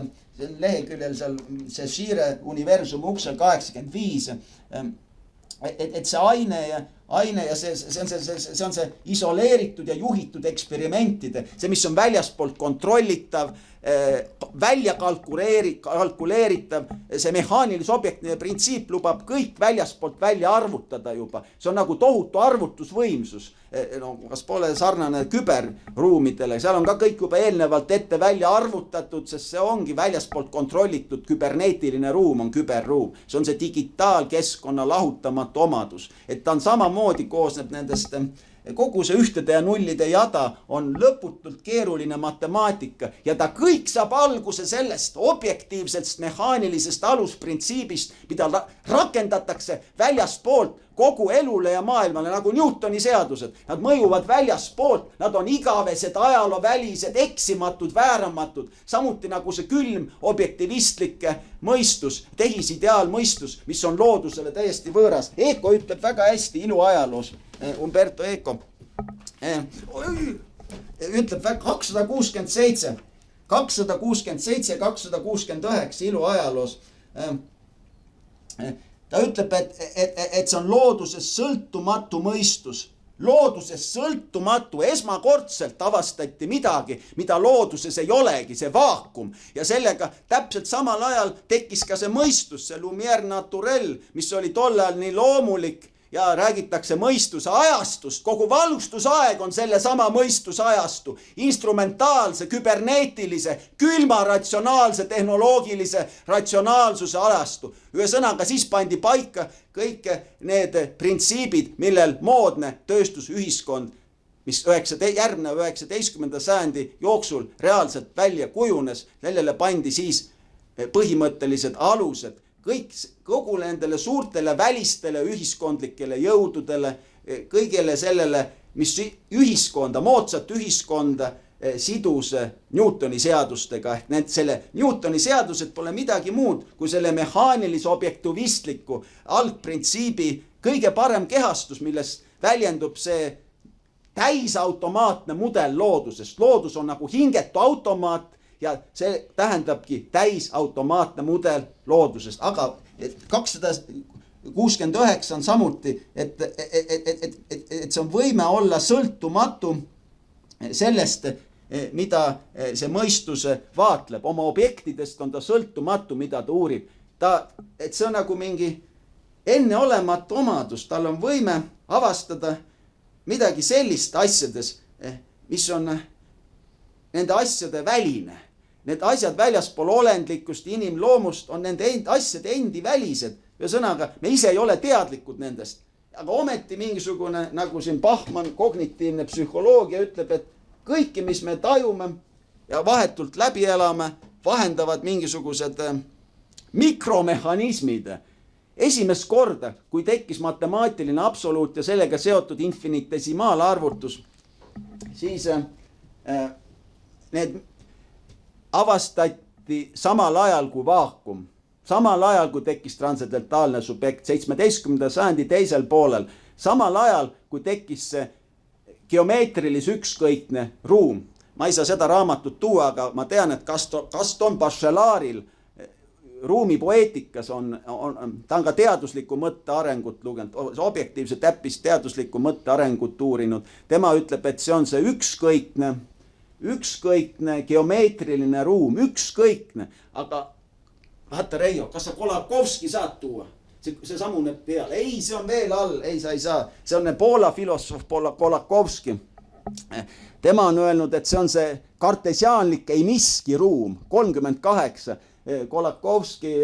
leheküljel seal see Shire universum uksel 85, et see aine ja see on see isoleeritud ja juhitud eksperimentide, see, mis on väljaspoolt kontrollitav, välja kalkuleeritav, see mehaanilis objektiivne printsiip lubab kõik väljaspoolt välja arvutada juba. See on nagu tohutu arvutusvõimsus. No, kas pole sarnane küberruumidele, seal on ka kõik juba eelnevalt ette välja arvutatud, sest see ongi väljaspoolt kontrollitud küberneetiline ruum on küberruum. See on see digitaalkeskkonna lahutamatu omadus, et ta on samamoodi koosneb nendest, kogu see ühtede ja nullide jada on lõputult keeruline matemaatika ja ta kõik saab alguse sellest objektiivsest mehaanilisest alusprintsiibist, mida rakendatakse väljaspoolt kogu elule ja maailmale, nagu Newtoni seadused. Nad mõjuvad väljaspoolt, nad on igavesed, ajaloovälised, eksimatud, vääramatud, samuti nagu see külm objektivistlik mõistus, tehisideaalmõistus, mis on loodusele täiesti võõras. Eco ütleb väga hästi iluajaloos, Umberto Eco ütleb 267, 269 iluajaloos. Ta ütleb, et see on looduses sõltumatu mõistus, loodusest sõltumatu, esmakordselt avastati midagi, mida looduses ei olegi, see vaakum. Ja sellega täpselt samal ajal tekkis ka see mõistus, see lumière naturelle, mis oli tol ajal nii loomulik ja räägitakse mõistuse ajastust. Kogu valgustusaeg on selle sama mõistusajastu, instrumentaalse, küberneetilise, külma ratsionaalse, tehnoloogilise ratsionaalsuse ajastu. Ühesõnaga siis pandi paika kõik need printsiibid, millel moodne tööstusühiskond, mis järgneva 19. sajandi jooksul reaalselt välja kujunes, sellele pandi siis põhimõttelised alused. Kogu nendele suurtele välistele ühiskondlikele jõududele, kõigele sellele, mis ühiskonda, moodsat ühiskonda sidus Newtoni seadustega. Ehk selle Newtoni seadused pole midagi muud kui selle mehaanilise objektivistliku algprintsiibi kõige parem kehastus, milles väljendub see täisautomaatne mudel loodusest. Loodus on nagu hingetu automaat, ja see tähendabki täisautomaatne mudel loodusest. Aga 269 on samuti, et see on võime olla sõltumatu sellest, mida see mõistus vaatleb. Oma objektidest on ta sõltumatu, mida ta uurib. Et see on nagu mingi enneolematu omadus. Tal on võime avastada midagi sellist asjades, mis on nende asjade väline. Need asjad väljaspool olendlikkust, inimloomust on nende asjade endi välised. Ühesõnaga, me ise ei ole teadlikud nendest. Aga ometi mingisugune, nagu siin Bachmann, kognitiivne psühholoogia ütleb, et kõiki, mis me tajume ja vahetult läbi elame, vahendavad mingisugused mikromehhanismid. Esimest korda, kui tekkis matemaatiline absoluut ja sellega seotud infinitesimaalarvutus, siis need avastati samal ajal kui vaakum, samal ajal kui tekkis transcendentaalne subjekt 17. sajandi teisel poolel, samal ajal kui tekkis see geomeetrilis ükskõikne ruum. Ma ei saa seda raamatut tuua, aga ma tean, et Gaston Bachelardil ruumipoeetikas ta on ka teaduslikku mõttearengut lugenud, objektiivse täppis teaduslikku mõttearengut uurinud. Tema ütleb, et see on see ükskõikne geomeetriline ruum, ükskõikne. Aga vaata, Reijo, kas sa Kolakowski saad tuua? See samune peal. Ei, see on veel all. Ei, sa ei saa. See on Poola filosoof Kolakowski. Tema on öelnud, et see on see kartesiaanlik ei miski ruum, 38. Kolakowski,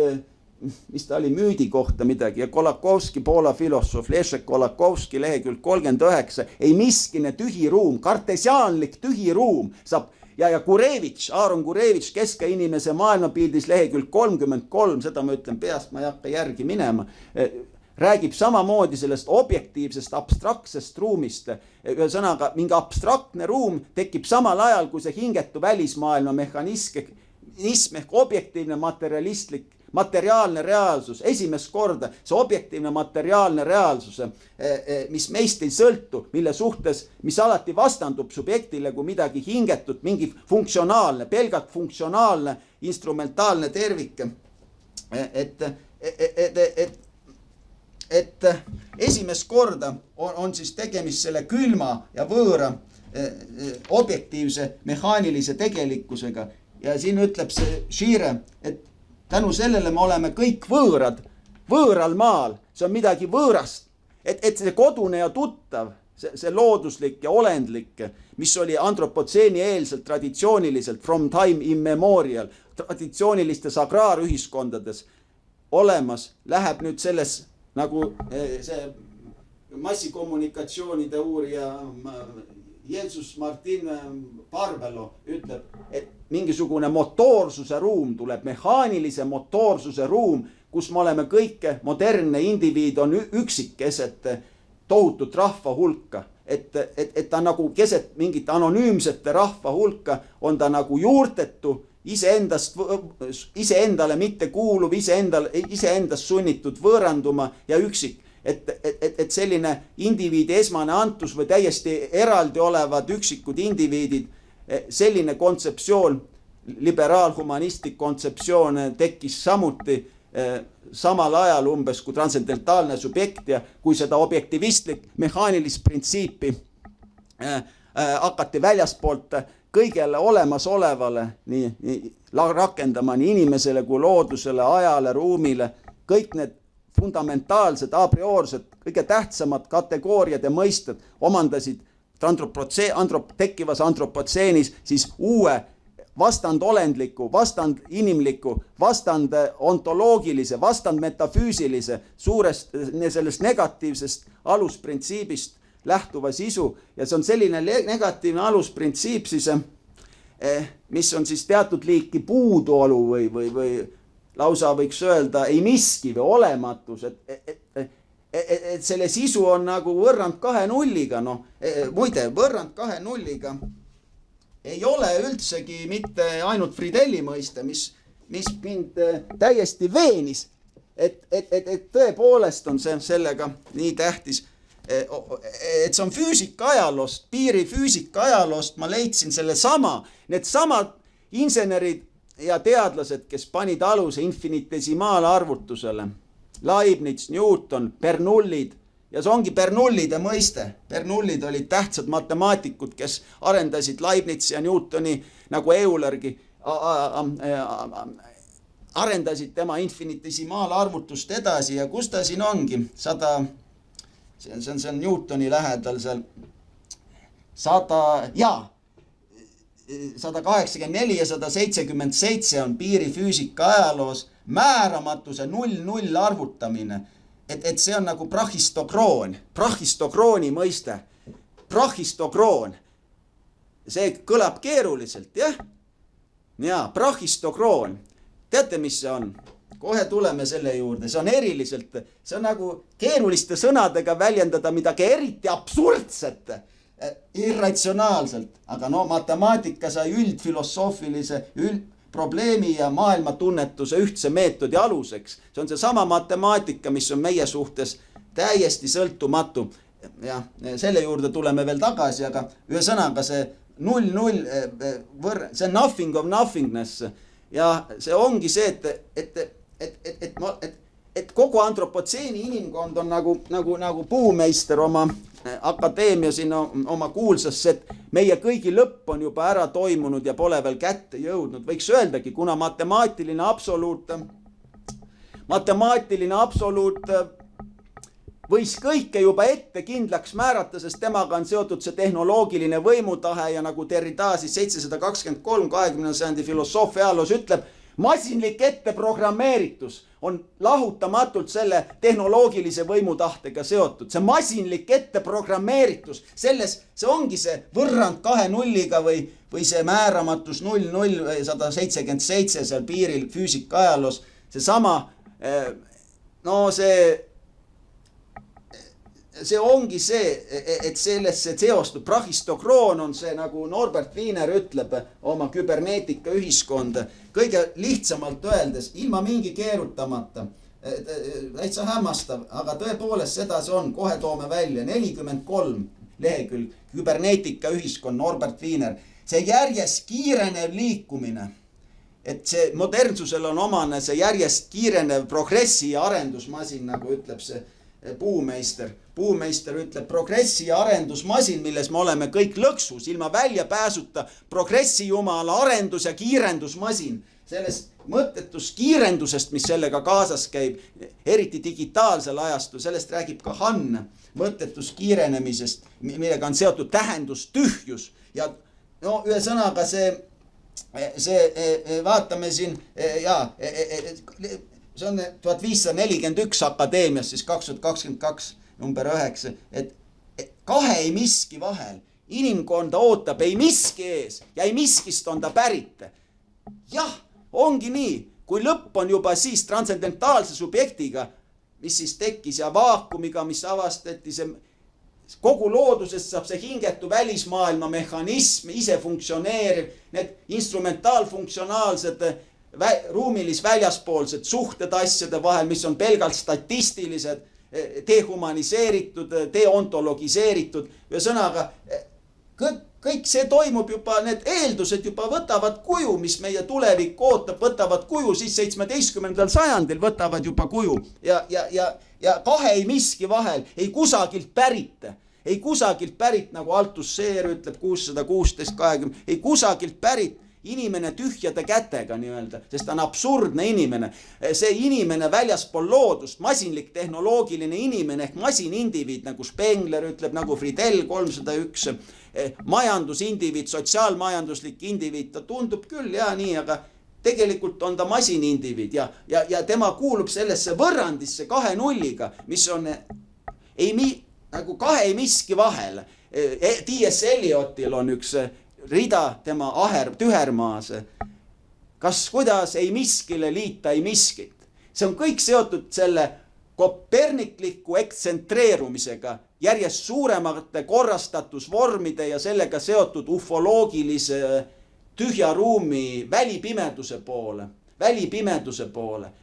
mis ta oli, müüdi kohta midagi, ja Kolakowski, Poola filosoof, Leszek Kolakowski, lehekülg 39, ei miskine tühi ruum, kartesiaanlik tühi ruum saab, ja Gurevitš, Aaron Gurevitš, keskeinimese maailmapildis, lehekülg 33, seda ma ütlen peast, ma ei hakka järgi minema, räägib samamoodi sellest objektiivsest abstraktsest ruumist. Ühesõnaga, mingi abstraktne ruum tekib samal ajal, kui see hingetu välismaailma mehhanism ehk objektiivne materiaalne reaalsus, esimest korda see objektiivne materiaalne reaalsus, mis meist ei sõltu, mille suhtes, mis alati vastandub subjektile kui midagi hingetut, mingi funktsionaalne, pelgalt funktsionaalne, instrumentaalne tervik. Et esimest korda on siis tegemist selle külma ja võõra objektiivse mehaanilise tegelikkusega. Ja siin ütleb see Shire, et tänu sellele me oleme kõik võõral maal, see on midagi võõrast, et see kodune ja tuttav, see looduslik ja olendlik, mis oli antropotseeni eelselt traditsiooniliselt from time immemorial, traditsioonilistes agraarühiskondades olemas, läheb nüüd selles, nagu see massikommunikatsioonide uurija Jesus Martin Barbelo ütleb, et mingisugune motoorsuse ruum tuleb, mehaanilise motoorsuse ruum, kus me oleme kõike, modernne indiviid on üksik keset tohutut rahva hulka. Et ta nagu keset mingit anonüümsete rahva hulka on ta nagu juurtetu, iseendale mitte kuuluv, iseendast sunnitud võõranduma ja üksik. Et selline indiviidi esmane antus või täiesti eraldi olevad üksikud indiviidid, selline kontseptsioon, liberaalhumanistlik kontseptsioon tekkis samuti samal ajal umbes kui transcendentaalne subjekt ja kui seda objektivistlik mehaanilist printsiipi hakati väljaspoolt kõigele olemasolevale nii rakendama nii inimesele kui loodusele, ajale, ruumile, kõik need fundamentaalsed, a-priorsed, kõige tähtsamad kategooriad ja mõisted omandasid tekkivas antropotseenis siis uue vastandolendliku, vastand inimliku, vastand ontoloogilise, vastand metafüüsilise, suurest sellest negatiivsest alusprintsiibist lähtuva sisu ja see on selline negatiivne alusprintsiip siis, mis on siis teatud liiki puuduolu või lausa võiks öelda ei miski või olematus, et selle sisu on nagu võrrand 2 nulliga, muide, võrrand 2 nulliga ei ole üldsegi mitte ainult Friedeli mõiste, mis mind täiesti veenis, et tõepoolest on see sellega nii tähtis, et see on füüsika ajaloost, piiri füüsika ajaloost, ma leidsin need samad insenerid ja teadlased, kes panid aluse infinitesimaalarvutusele, Leibniz, Newton, Bernoulli ja see ongi Bernoulli mõiste. Bernoulli olid tähtsad matemaatikud, kes arendasid Leibnizi ja Newtoni nagu Eulergi, arendasid tema infinitesimaalarvutust edasi ja kus ta siin ongi, see on Newtoni lähedal seal 184 ja 177 on piirifüüsika ajaloos määramatuse 0-0 arvutamine. Et see on nagu prahistokrooni mõiste. Prahistokroon. See kõlab keeruliselt, jah? Jaa, prahistokroon. Teate, mis see on? Kohe tuleme selle juurde. See on eriliselt, see on nagu keeruliste sõnadega väljendada midagi eriti absurdset, irratsionaalselt. Aga matemaatika sai üldfilosoofilise probleemi ja maailmatunnetuse ühtse meetodi aluseks. See on see sama matemaatika, mis on meie suhtes täiesti sõltumatu. Ja selle juurde tuleme veel tagasi, aga ühesõnaga see 0-0, see on nothing of nothingness. Ja see ongi see, et kogu antropotseeni inimkond on nagu puumeister oma akadeemia siin oma kuulsasse, et meie kõigi lõpp on juba ära toimunud ja pole veel kätte jõudnud. Võiks öeldagi, kuna matemaatiline absoluut võis kõike juba ette kindlaks määrata, sest temaga on seotud see tehnoloogiline võimutahe ja nagu Derrida siis 723 20. sajandi filosoofia ajaloos ütleb, masinlik etteprogrammeeritus on lahutamatult selle tehnoloogilise võimutahtega seotud. See masinlik etteprogrammeeritus, see ongi see võrrand 2 nulliga või see määramatus 0-0 177 seal piiril füüsika ajaloos. See sama, see ongi see, et sellesse seostub. Prahistokroon on see, nagu Norbert Wiener ütleb oma küberneetika ühiskonda. Kõige lihtsamalt öeldes, ilma mingi keerutamata, täitsa hämmastav, aga tõepoolest seda see on, kohe toome välja, 43 lehekülg, küberneetika ühiskond, Norbert Wiener. See järjest kiirenev liikumine, et see modernsusel on omane see järjest kiirenev progressi ja arendusmasin, nagu ütleb see puumeister. Puumeister ütleb progressi ja arendusmasin, milles me oleme kõik lõksus, ilma väljapääsuta progressi jumala arendus- ja kiirendusmasin. Sellest mõttetust kiirendusest, mis sellega kaasas käib, eriti digitaalsel ajastul, sellest räägib ka Hann, mõttetus kiirenemisest, millega on seotud tähendustühjus. Ja ühesõnaga see vaatame siin, see on 1541 akadeemias, siis 2022 number 9, et kahe ei miski vahel. Inimkonda ootab ei miski ees ja ei miskist on ta pärit. Jah, ongi nii, kui lõpp on juba siis transcendentaalse subjektiga, mis siis tekkis ja vaakumiga, mis avastati, see kogu loodusest saab see hingetu välismaailma mehhanism, ise funktsioneeriv, need instrumentaalfunktsionaalsed ruumilis väljaspoolsed suhted asjade vahel, mis on pelgalt statistilised, dehumaniseeritud, deontologiseeritud. Ühesõnaga, kõik see toimub juba, need eeldused juba võtavad kuju, mis meie tulevik ootab, võtavad kuju, siis 17. sajandil võtavad juba kuju ja kahe ei miski vahel, ei kusagilt pärit, nagu Althusser ütleb 616-20, ei kusagilt pärit inimene tühjade kätega nii-öelda, sest ta on absurdne inimene. See inimene väljaspool loodust, masinlik tehnoloogiline inimene ehk masinindiviid, nagu Spengler ütleb, nagu Friedel 301, majandusindiviid, sotsiaalmajanduslik indiviid, ta tundub küll nii, aga tegelikult on ta masinindiviid ja tema kuulub sellesse võrrandisse 2 nulliga, mis on nagu kahe ei miski vahel. T.S. Eliotil on üks rida tema tühermaas. Kuidas ei miskile liita ei miskit? See on kõik seotud selle kopernikliku ektsentreerumisega, järjest suuremate korrastatusvormide ja sellega seotud ufoloogilise tühja ruumi välipimeduse poole.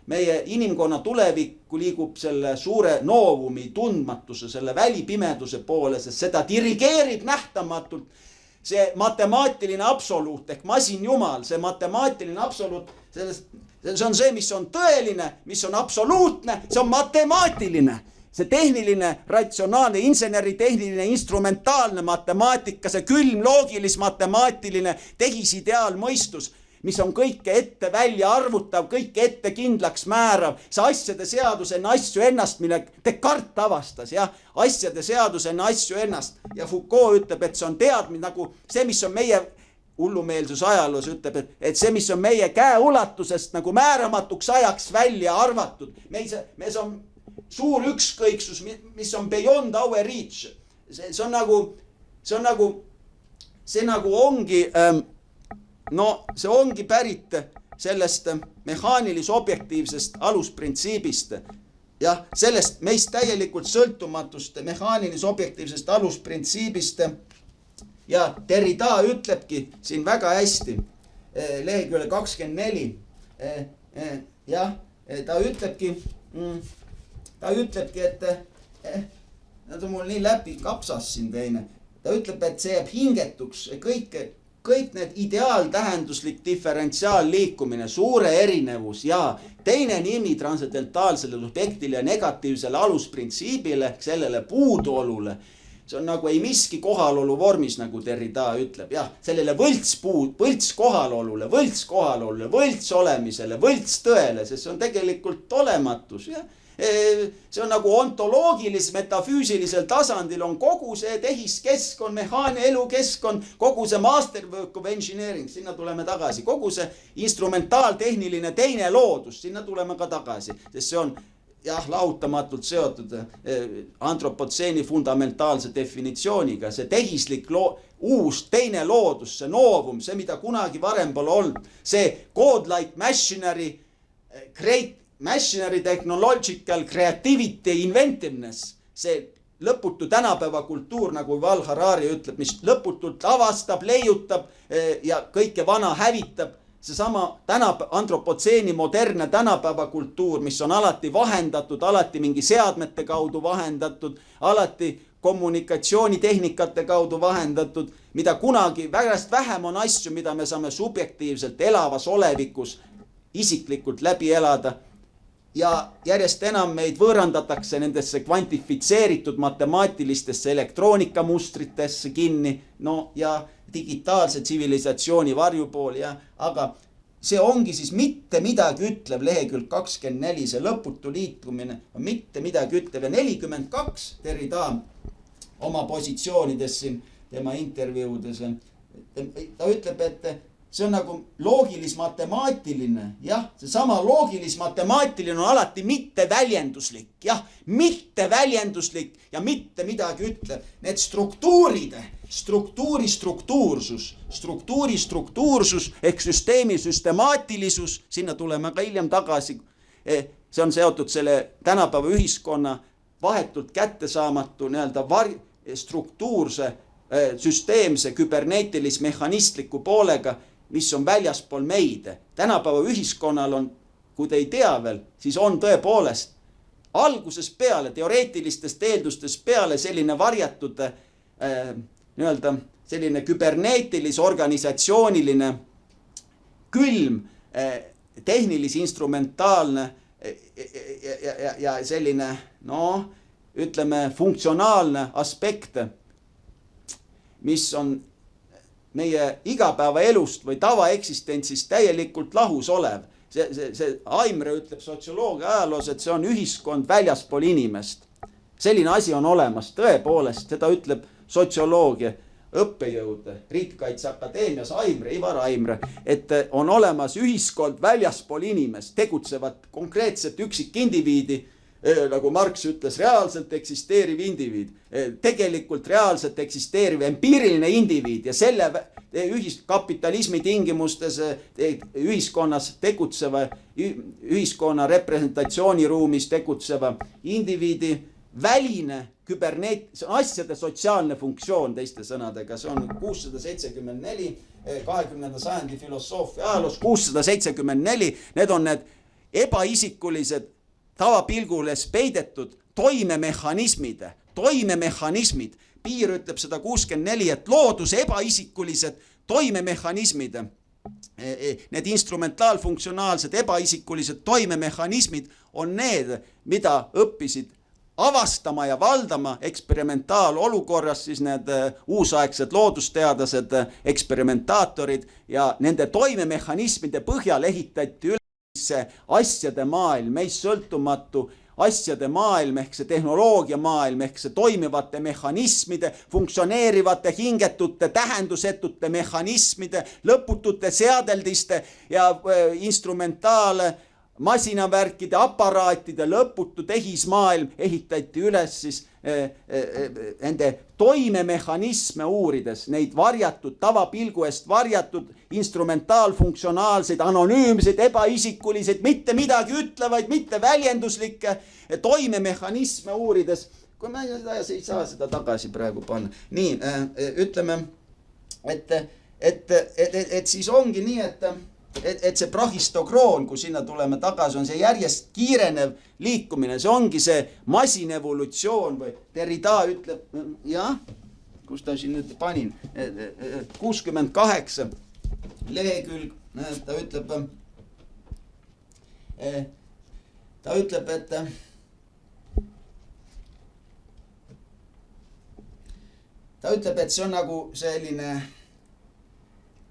Meie inimkonna tulevikku liigub selle suure noovumi tundmatuse, selle välipimeduse poole, sest seda dirigeerib nähtamatult see matemaatiline absoluut ehk masinjumal, see matemaatiline absoluut, see on see, mis on tõeline, mis on absoluutne, see on matemaatiline. See tehniline, ratsionaalne, inseneritehniline, instrumentaalne matemaatika, see külm, loogilis, matemaatiline, tehisideaal, mõistus, mis on kõike ette välja arvutav, kõike ette kindlaks määrav. See asjade seadus enne asju ennast, mille Descartes avastas, asjade seadus enne asju ennast. Ja Foucault ütleb, et see on teadmine nagu see, mis on meie hullumeelsus ajaloos ütleb, et see, mis on meie käeulatusest nagu määramatuks ajaks välja arvatud. Me on suur ükskõiksus, mis on beyond our reach. See ongi pärit sellest mehaanilis-objektiivsest alusprintsiibist. Ja sellest meist täielikult sõltumatust mehaanilis-objektiivsest alusprintsiibist. Ja Derrida ütlebki siin väga hästi, lehekülje 24. Ta ütlebki, et nad on mul nii läbi kapsas siin teine. Ta ütleb, et see jääb hingetuks kõik need ideaaltähenduslik diferentsiaalliikumine, suure erinevus ja teine nimi transcendentaalsele subjektile ja negatiivsele alusprintsiibile, sellele puuduolule. See on nagu ei miski kohalolu vormis, nagu Derrida ütleb. Sellele võlts kohalolule, võlts olemisele, võlts tõele, sest see on tegelikult olematus. See on nagu ontoloogilis, metafüüsilisel tasandil on kogu see tehiskeskkond, mehaania elukeskkond, kogu see masterwork of engineering, sinna tuleme tagasi. Kogu see instrumentaaltehniline teine loodus, sinna tuleme ka tagasi, sest see on lahutamatult seotud antropotseeni fundamentaalse definitsiooniga. See tehislik uus teine loodus, see noovum, see mida kunagi varem pole olnud, see godlike machinery, great machinery, technological creativity, inventiveness, see lõputu tänapäeva kultuur, nagu Val Harari ütleb, mis lõputult avastab, leiutab ja kõike vana hävitab. Seesama antropotseeni modernne tänapäeva kultuur, mis on alati vahendatud, alati mingi seadmete kaudu vahendatud, alati kommunikatsioonitehnikate kaudu vahendatud, mida kunagi vähem on asju, mida me saame subjektiivselt elavas olevikus isiklikult läbi elada. Ja järjest enam meid võõrandatakse nendesse kvantifitseeritud matemaatilistesse elektroonikamustritesse kinni, ja digitaalse tsivilisatsiooni varjupool, aga see ongi siis mitte midagi ütlev, lehekülg 24, see lõputu liitumine on mitte midagi ütlev ja 42 Derrida oma positsioonides siin tema intervjuudes. Ta ütleb, et see on nagu loogilis-matemaatiline, seesama loogilis-matemaatiline on alati mitteväljenduslik, mitteväljenduslik ja mitte midagi ütlev. Need struktuuri struktuursus ehk süsteemi süstemaatilisus, sinna tuleme ka hiljem tagasi. See on seotud selle tänapäeva ühiskonna vahetult kättesaamatu struktuurse, süsteemse, küberneetilis-mehhanistliku poolega, mis on väljaspool meid. Tänapäeva ühiskonnal on, kui te ei tea veel, siis on tõepoolest alguses peale, teoreetilistest eeldustest peale selline varjatud selline küberneetilis-organisatsiooniline külm, tehnilis-instrumentaalne ja selline, ütleme, funktsionaalne aspekt, mis on meie igapäevaelust või tavaeksistentsist täielikult lahus olev. See Aimre ütleb sotsioloogia ajaloos, et see on ühiskond väljaspool inimest. Selline asi on olemas, tõepoolest, seda ütleb sotsioloogia õppejõud Riikkaitseakadeemias Aimre, Ivar Aimre, et on olemas ühiskond väljaspool inimest, tegutsevad konkreetset üksikindiviidi, nagu Marx ütles, reaalselt eksisteeriv indiviid, tegelikult reaalselt eksisteeriv empiiriline indiviid ja selle kapitalismi tingimustes ühiskonnas tegutseva, ühiskonna representatsiooniruumis tegutseva indiviidi väline see on asjade sotsiaalne funktsioon teiste sõnadega, see on 674, 20. sajandi filosoofia ajaloos 674, need on need ebaisikulised, tavapilgules peidetud toimemehhanismid, Piir ütleb 164, et looduse ebaisikulised toimemehhanismid, need instrumentaalfunktsionaalsed ebaisikulised toimemehhanismid on need, mida õppisid avastama ja valdama eksperimentaalolukorras siis need uusaegsed loodusteadlased, eksperimentaatorid ja nende toimemehhanismide põhjal ehitati üles asjade maailm, meist sõltumatu asjade maailm ehk see tehnoloogia maailm ehk see toimivate mehhanismide, funktsioneerivate, hingetute, tähendusetute mehhanismide, lõputute seadeldiste ja instrumentaale masinavärkide, aparaatide lõputu tehismaailm ehitati üles siis nende toimemehhanisme uurides, neid varjatud, tavapilgu eest varjatud, instrumentaalfunktsionaalseid, anonüümseid, ebaisikuliseid, mitte midagi ütlevaid, mitte väljenduslikke toimemehhanisme uurides. Kui me ei saa seda tagasi praegu panna. Nii, ütleme, et siis ongi nii, et see prahistokroon, kui sinna tuleme tagasi, on see järjest kiirenev liikumine, see ongi see masinevolutsioon või Derrida ütleb, kus ta siin nüüd panin, 68 lehekülg, ta ütleb, et see on nagu selline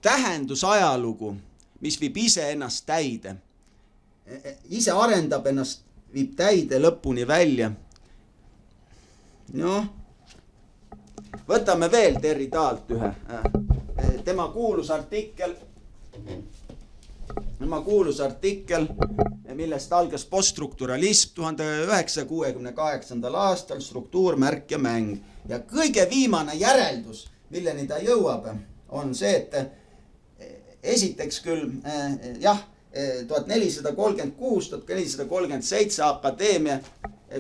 tähendusajalugu, mis viib ise ennast täide. Ise arendab ennast, viib täide lõpuni välja. Võtame veel Derridaalt ühe. Tema kuulus artikkel, millest algas poststrukturalism 1968. aastal, struktuur, märk ja mäng. Ja kõige viimane järeldus, milleni ta jõuab, on see, et esiteks küll, 1436-1437 akadeemia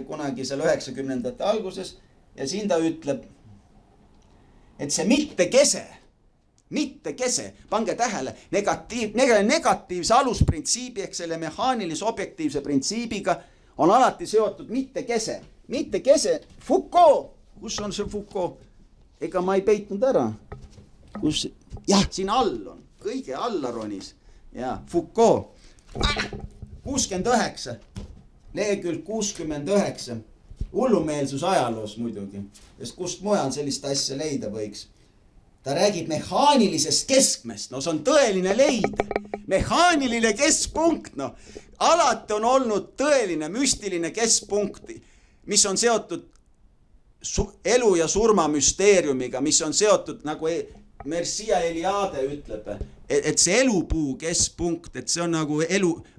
kunagi seal 90ndate alguses ja siin ta ütleb, et see mitte kese, pange tähele, negatiivse alusprintsiibi ehk selle mehaanilise objektiivse printsiibiga on alati seotud mitte kese, Foucault, kus on see Foucault? Ega ma ei peitnud ära, siin all on. Kõige alla ronis. Foucault. 69. Lehekülg 69. Hullumeelsus ajaloos muidugi. Sest kust mujal sellist asja leida võiks. Ta räägib mehaanilisest keskmest. See on tõeline leid. Mehaaniline keskpunkt. Alati on olnud tõeline müstiline keskpunkt, mis on seotud elu ja surma müsteeriumiga, mis on seotud nagu Mercia Eliade ütleb, et see elupuu keskpunkt, et see on nagu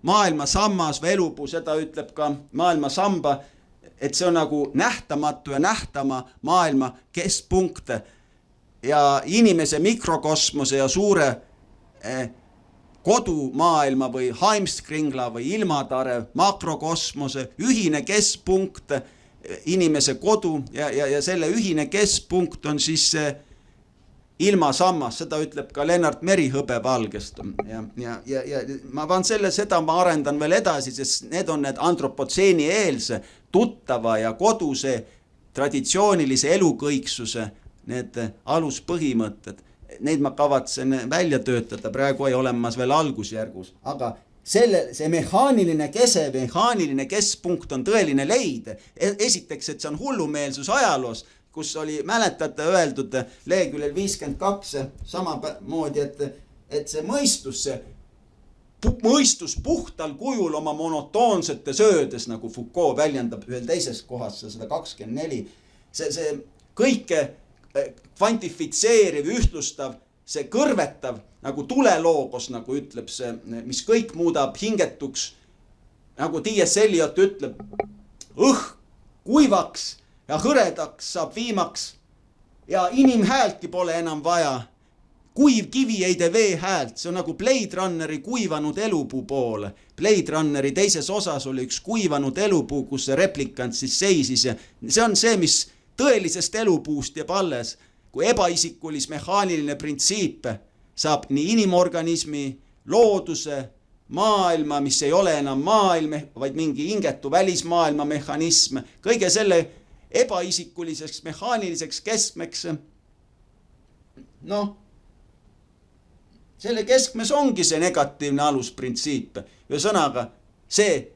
maailma sammas või elupuu, seda ütleb ka maailma samba, et see on nagu nähtamatu ja nähtama maailma keskpunkt ja inimese mikrokosmose ja suure kodumaailma või Heimskringla või ilmatare makrokosmose ühine keskpunkt, inimese kodu ja selle ühine keskpunkt on siis see ilmasammas, seda ütleb ka Lennart Meri hõbevalgest. Ja ma seda ma arendan veel edasi, sest need on need antropotseeni eelse tuttava ja koduse traditsioonilise elukõiksuse need aluspõhimõtted. Neid ma kavatsen välja töötada, praegu ei ole ma veel algusjärgus, aga see mehaaniline kese, mehaaniline keskpunkt on tõeline leid. Esiteks, et see on hullumeelsus ajaloos, kus oli, mäletate, öeldud leheküljel 52 samamoodi, et see mõistus puhtal kujul oma monotoonsete söödes, nagu Foucault väljendab ühel teises kohas, 124, see kõike kvantifitseeriv, ühtlustav, see kõrvetav, nagu tuleloogos, nagu ütleb see, mis kõik muudab hingetuks, nagu T.S. Eliot ütleb, kuivaks ja hõredaks saab viimaks ja inimhäältki pole enam vaja. Kuiv kivi ei tee vee häält, see on nagu Blade Runneri kuivanud elupuu poole. Blade Runneri teises osas oli üks kuivanud elupuu, kus see replikant siis seisis ja see on see, mis tõelisest elupuust jääb alles, kui ebaisikulis mehaaniline printsiip saab nii inimorganismi, looduse, maailma, mis ei ole enam maailm, vaid mingi hingetu välismaailma mehhanism, kõige selle ebaisikuliseks mehaaniliseks keskmeks. Selle keskmes ongi see negatiivne alusprintsiip. Ühesõnaga, see,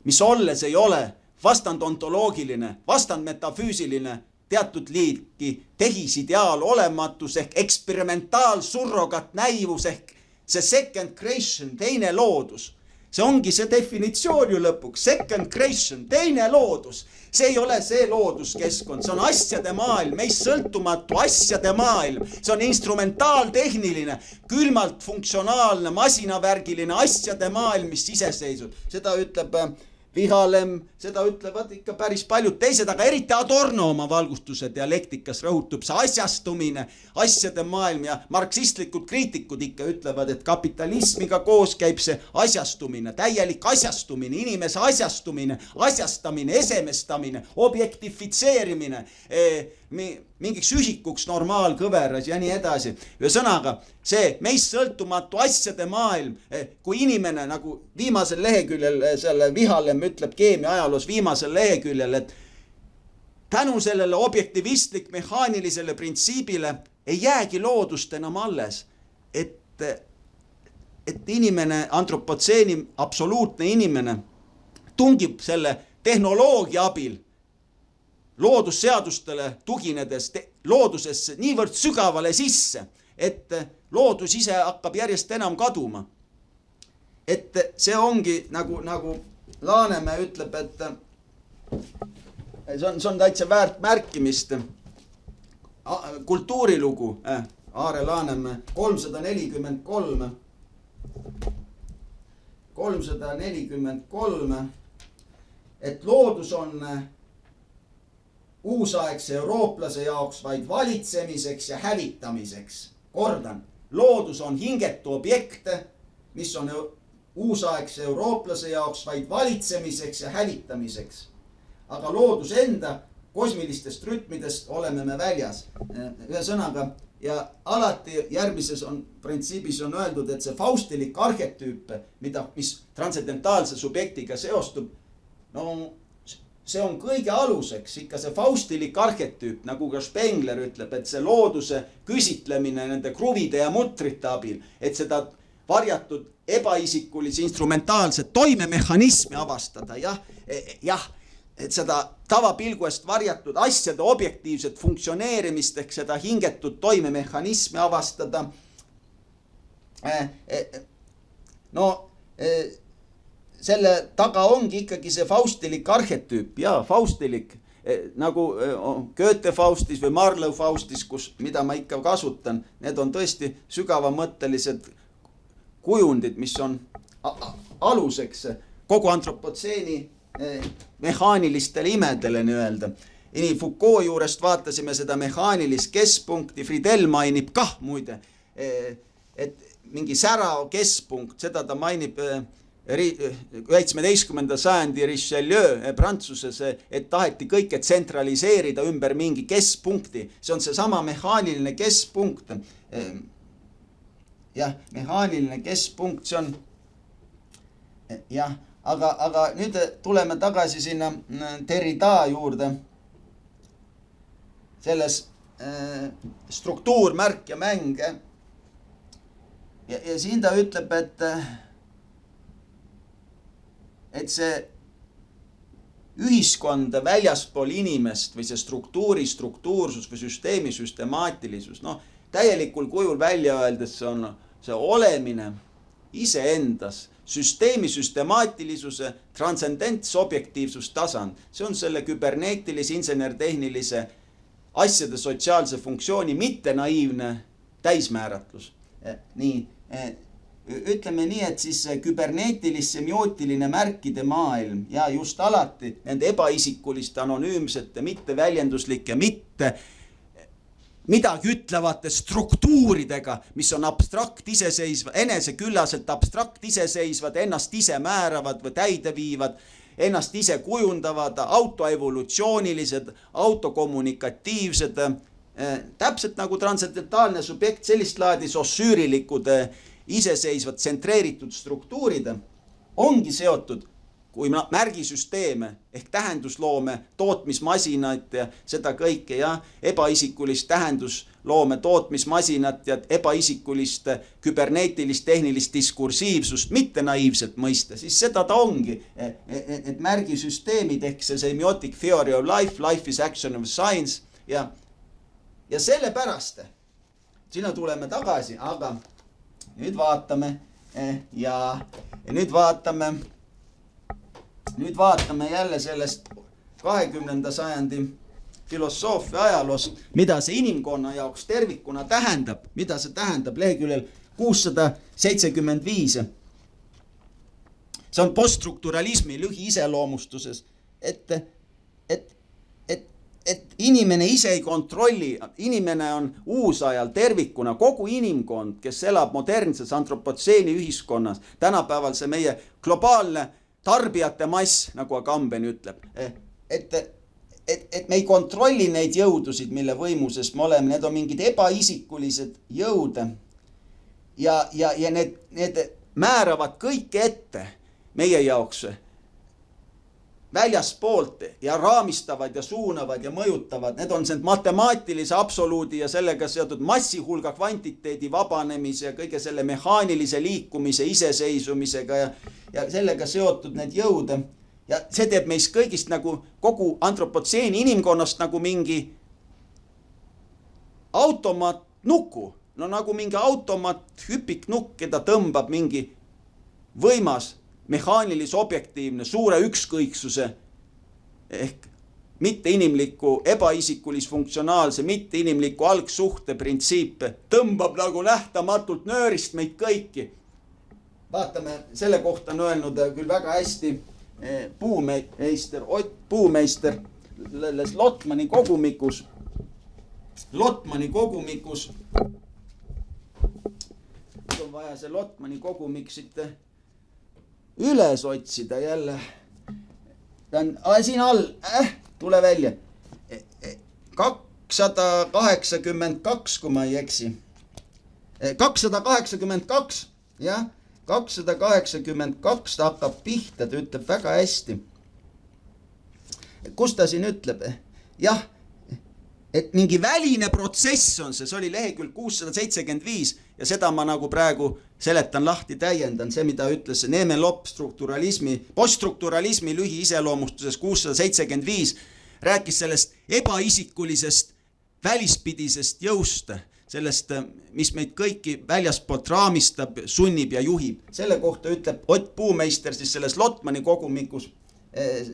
mis olles ei ole, vastand ontoloogiline, vastand metafüüsiline, teatud liiki tehisideaal olematus ehk eksperimentaal surrogat näivus ehk see second creation, teine loodus. See ongi see definitsioon ju lõpuks, second creation, teine loodus. See ei ole see looduskeskkond, see on asjade maailm, meist sõltumatu asjade maailm. See on instrumentaaltehniline, külmalt funktsionaalne, masinavärgiline asjade maailm, mis iseseisvud. Seda ütleb Vihalem, seda ütlevad ikka päris paljud teised, aga eriti Adorno oma valgustuse dialektikas rõhutub see asjastumine, asjade maailm ja marksistlikud kriitikud ikka ütlevad, et kapitalismiga koos käib see asjastumine, täielik asjastumine, inimese asjastumine, asjastamine, esemestamine, objektifitseerimine, mingiks ühikuks normaalkõveras ja nii edasi. Ühesõnaga, see meist sõltumatu asjade maailm, kui inimene nagu viimasel leheküljel, selle Vihalem ütleb keemia ajaloos viimasel leheküljel, et tänu sellele objektivistlik mehaanilisele printsiibile ei jäägi loodust enam alles, et inimene, antropotseeni absoluutne inimene tungib selle tehnoloogia abil loodusseadustele tuginedes loodusesse niivõrd sügavale sisse, et loodus ise hakkab järjest enam kaduma. Et see ongi nagu Laanemäe ütleb, et see on täitsa väärt märkimist. Kultuurilugu, Aare Laanemäe, 343, et loodus on uusaegse eurooplase jaoks vaid valitsemiseks ja hävitamiseks. Kordan, loodus on hingetu objekt, mis on uusaegse eurooplase jaoks vaid valitsemiseks ja hävitamiseks. Aga loodus enda kosmilistest rütmidest oleme me väljas. Ühesõnaga, ja alati järgmises printsiibis on öeldud, et see faustilik arhetüüp, mis transcendentaalse subjektiga seostub, see on kõige aluseks, ikka see faustilik arhetüüp, nagu ka Spengler ütleb, et see looduse küsitlemine nende kruvide ja mutrite abil, et seda varjatud ebaisikulise instrumentaalset toimemehhanismi avastada, et seda tavapilgu eest varjatud asjade objektiivset funktsioneerimist ehk seda hingetud toimemehhanismi avastada. Selle taga ongi ikkagi see faustilik arhetüüp ja faustilik nagu Goethe Faustis või Marlowe Faustis, mida ma ikka kasutan, need on tõesti sügavamõttelised kujundid, mis on aluseks kogu antropotseeni mehaanilistele imedele nii-öelda. Foucault juurest vaatasime seda mehaanilist keskpunkti, Friedel mainib kah muide, et mingi sära keskpunkt, seda ta mainib 19. sajandi Richelieu Prantsuses, et taheti kõike tsentraliseerida ümber mingi keskpunkti. See on see sama mehaaniline keskpunkt. Jah, mehaaniline keskpunkt, see on, jah, aga nüüd tuleme tagasi sinna Derrida juurde. Selles struktuur, märk ja mäng. Ja siin ta ütleb, et see ühiskonda väljaspool inimest või see struktuursus või süsteemi süstemaatilisus, täielikul kujul välja öeldes on see olemine iseendas, süsteemi süstemaatilisuse transcendentse objektiivsustasand. See on selle küberneetilise, insenertehnilise asjade sotsiaalse funktsiooni mitte naiivne täismääratlus. Nii, ütleme nii, et siis küberneetilis-semiootiline märkide maailm ja just alati nende ebaisikuliste, anonüümsete, mitte väljenduslike, mitte midagi ütlevate struktuuridega, mis on abstrakt iseseisvad, eneseküllaselt abstrakt iseseisvad, ennast ise määravad või täide viivad, ennast ise kujundavad, autoevolutsioonilised, autokommunikatiivsed, täpselt nagu transcendentaalne subjekt, sellist laadi sossüürilikud, iseseisvad, tsentreeritud struktuurid ongi seotud kui märgisüsteeme ehk tähendusloome, tootmismasinat ja seda kõike ja ebaisikulist tähendusloome, tootmismasinat ja ebaisikulist küberneetilist tehnilist diskursiivsust, mitte naiivset mõista, siis seda ta ongi, et märgisüsteemid ehk see semiotic theory of life, life is action of science ja sellepärast sinna tuleme tagasi, aga nüüd vaatame nüüd vaatame jälle sellest 20. sajandi filosoofia ajaloost, mida see inimkonna jaoks tervikuna tähendab, mida see tähendab leheküljel 675. See on poststrukturalismi lühiiseloomustuses, et inimene ise ei kontrolli, inimene on uusajal tervikuna, kogu inimkond, kes elab modernses antropotseeni ühiskonnas, tänapäeval see meie globaalne tarbijate mass, nagu Agamben ütleb, et me ei kontrolli neid jõudusid, mille võimuses me oleme, need on mingid ebaisikulised jõud ja need määravad kõike ette meie jaoks väljaspoolt ja raamistavad ja suunavad ja mõjutavad. Need on see matemaatilise absoluudi ja sellega seotud massihulga kvantiteedi vabanemise ja kõige selle mehaanilise liikumise iseseisvumisega ja sellega seotud need jõud. Ja see teeb meist kõigist nagu kogu antropotseeni inimkonnast nagu mingi automaatnuku. No nagu mingi automaathüpiknukk, keda tõmbab mingi võimas mehaanilis objektiivne suure ükskõiksuse ehk mitte inimliku ebaisikulis-funktsionaalse, mitte inimliku algsuhte printsiipe, tõmbab nagu nähtamatult nöörist meid kõiki. Vaatame, selle kohta on öelnud küll väga hästi Ott Puumeister Lotmani kogumikus. Lotmani kogumikus on vaja see Lotmani kogumik siit üles otsida jälle. Ta on siin all, tule välja. 282, kui ma ei eksi. 282, jah. 282 ta hakkab pihta, ta ütleb väga hästi. Kus ta siin ütleb? Jah, et mingi väline protsess on see oli lehekülg 675 ja seda ma nagu praegu seletan lahti, täiendan see, mida ütles Neemen Lopp poststrukturalismi lühiiseloomustuses 675, rääkis sellest ebaisikulisest välispidisest jõust, sellest, mis meid kõiki väljaspoolt raamistab, sunnib ja juhib. Selle kohta ütleb Ott Puumeister siis selles Lotmani kogumikus,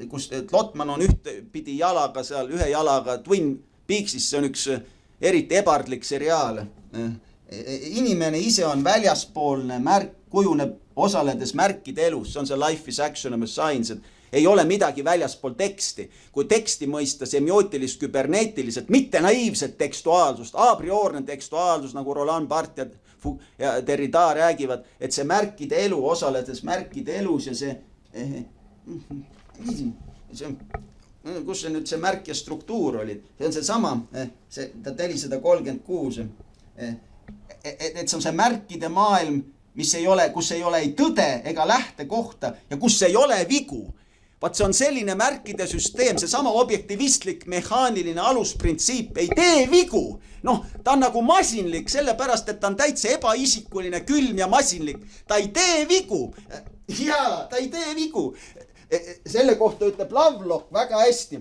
kus Lotman on ühtpidi jalaga seal, ühe jalaga Twin Peaksis, see on üks eriti ebardlik seriaal. Inimene ise on väljaspoolne märk, kujuneb osaledes märkide elus, see on see life is action of science, et ei ole midagi väljaspool teksti. Kui teksti mõista semiootilist, küberneetiliselt, mitte naiivset tekstuaalsust, a priorne tekstuaalsus, nagu Roland Barthes ja Derrida räägivad, et see märkide elu, osaledes märkide elus ja see kus see nüüd see märk ja struktuur oli? See on see sama, see 436. Et see on see märkide maailm, mis ei ole, kus ei ole ei tõde ega lähtekohta ja kus ei ole vigu. Vaat see on selline märkide süsteem, see sama objektivistlik mehaaniline alusprintsiip ei tee vigu. Noh, ta on nagu masinlik, sellepärast, et ta on täitsa ebaisikuline, külm ja masinlik. Ta ei tee vigu. Jaa, ta ei tee vigu. Selle kohta ütleb Lovelock väga hästi.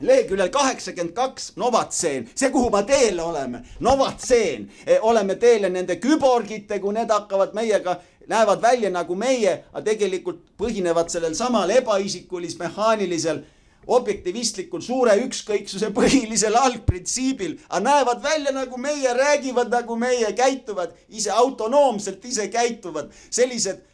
Leheküljel 82, Novatseen, see kuhu ma teele oleme, Novatseen, oleme teele nende küborgite, kui need hakkavad meiega, näevad välja nagu meie, aga tegelikult põhinevad sellel samal ebaisikulis, mehaanilisel, objektivistlikul suure ükskõiksuse põhilisel algprintsiibil, aga näevad välja nagu meie, räägivad nagu meie, käituvad, ise autonoomselt ise käituvad, sellised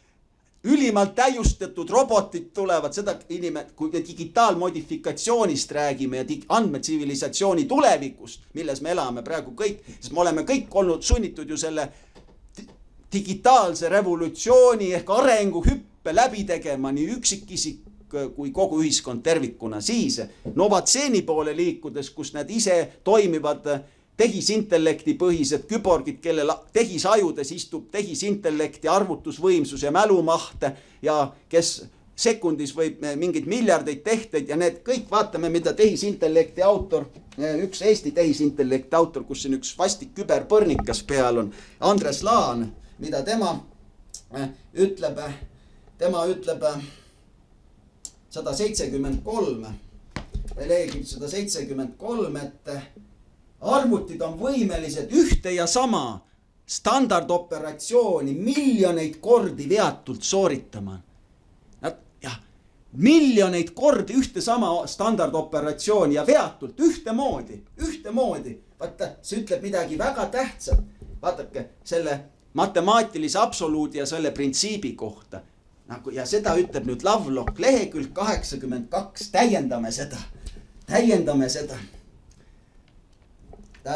ülimalt täiustatud robotid tulevad, seda kui me digitaalmodifikatsioonist räägime ja andmetsivilisatsiooni tulevikust, milles me elame praegu kõik, sest me oleme kõik olnud sunnitud ju selle digitaalse revolutsiooni ehk arenguhüppe läbi tegema nii üksikisik kui kogu ühiskond tervikuna. Siis Novatseeni poole liikudes, kus need ise toimivad tehisintellekti põhised küborgid, kellel tehisajudes istub tehisintellekti arvutusvõimsus ja mälumaht ja kes sekundis võib mingid miljardeid tehteid ja need kõik vaatame, mida tehisintellekti autor, üks Eesti tehisintellekti autor, kus siin üks vastik küberpõrnikas peal on, Andres Laan, mida tema ütleb 173, lehekülg 173, et arvutid on võimelised ühte ja sama standardoperatsiooni miljoneid kordi veatult sooritama. Miljoneid kordi ühte sama standardoperatsiooni ja veatult ühtemoodi. Vaata, see ütleb midagi väga tähtsat. Vaatake selle matemaatilise absoluudi ja selle printsiibi kohta. Ja seda ütleb nüüd Lovelock, lehekülg 82, täiendame seda.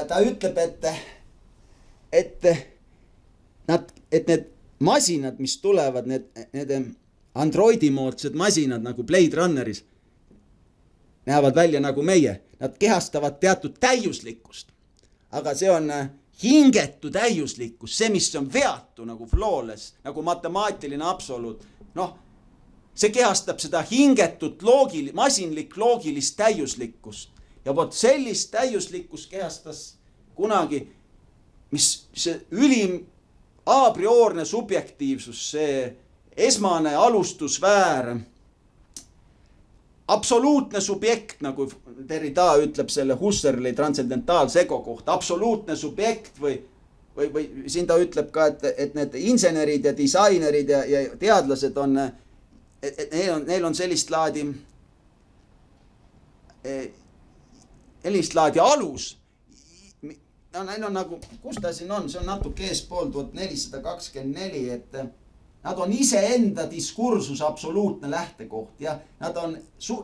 Ta ütleb, et need masinad, mis tulevad, need androidimoodsed masinad nagu Blade Runneris, näevad välja nagu meie. Nad kehastavad teatud täiuslikkust, aga see on hingetu täiuslikkus, see, mis on veatu nagu flawless, nagu matemaatiline absoluut. Noh, see kehastab seda hingetut masinlik loogilist täiuslikkust. Ja vot sellist täiuslikkus kehastas kunagi, mis see ülim a priorne subjektiivsus, see esmane alustusväär, absoluutne subjekt, nagu Derrida ütleb selle Husserli transcendentaalse ego kohta, absoluutne subjekt või siin ta ütleb ka, et need insenerid ja disainerid ja teadlased on, neil on sellist laadi alus. No, neil on nagu, kus ta siin on, see on natuke eespool 1424, et nad on iseenda diskursus absoluutne lähtekoht ja nad on,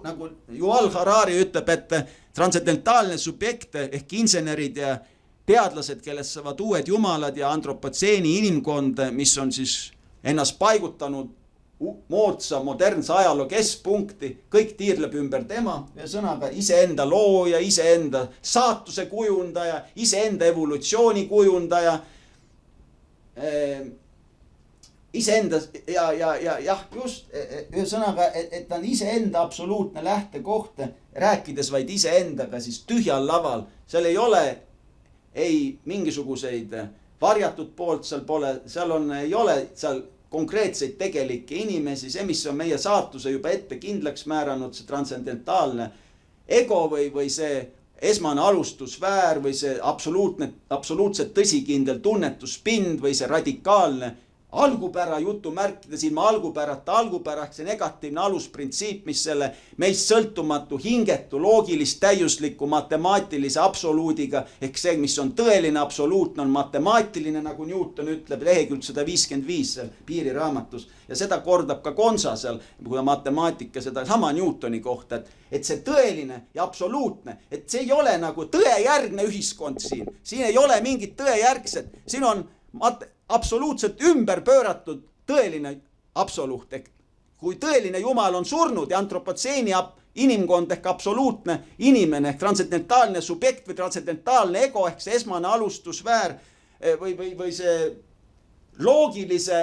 nagu Yuval Harari ütleb, et transcendentaalne subjekt ehk insenerid ja teadlased, kellest saavad uued jumalad ja antropotseeni inimkond, mis on siis ennast paigutanud moodsa modernse ajaloo keskpunkti, kõik tiirleb ümber tema ja sõnaga iseenda looja, iseenda saatuse kujundaja, iseenda evolutsiooni kujundaja, iseenda ja just sõnaga, et ta on iseenda absoluutne lähtekoht, rääkides vaid iseendaga siis tühjal laval, seal ei ole mingisuguseid varjatud poolt, ei ole konkreetseid tegelikke inimesi, see, mis on meie saatuse juba ette kindlaks määranud, see transcendentaalne ego või see esmane alustusväär või see absoluutselt tõsikindel tunnetuspind või see radikaalne algupära jutumärkides ilma algupäraks, see negatiivne alusprintsiip, mis selle meist sõltumatu, hingetu, loogilist, täiusliku matemaatilise absoluudiga, ehk see, mis on tõeline absoluutne, on matemaatiline, nagu Newton ütleb, lehekülg 155 seal piiriraamatus. Ja seda kordab ka Gonza seal, kui matemaatika seda sama Newtoni kohta, et see tõeline ja absoluutne, et see ei ole nagu tõejärgne ühiskond siin. Siin ei ole mingit tõejärgset, siin on absoluutselt ümber pööratud tõeline absoluut. Kui tõeline jumal on surnud ja antropotseeni inimkond ehk absoluutne inimene ehk transcendentaalne subjekt või transcendentaalne ego ehk see esmane alustusväär või see loogilise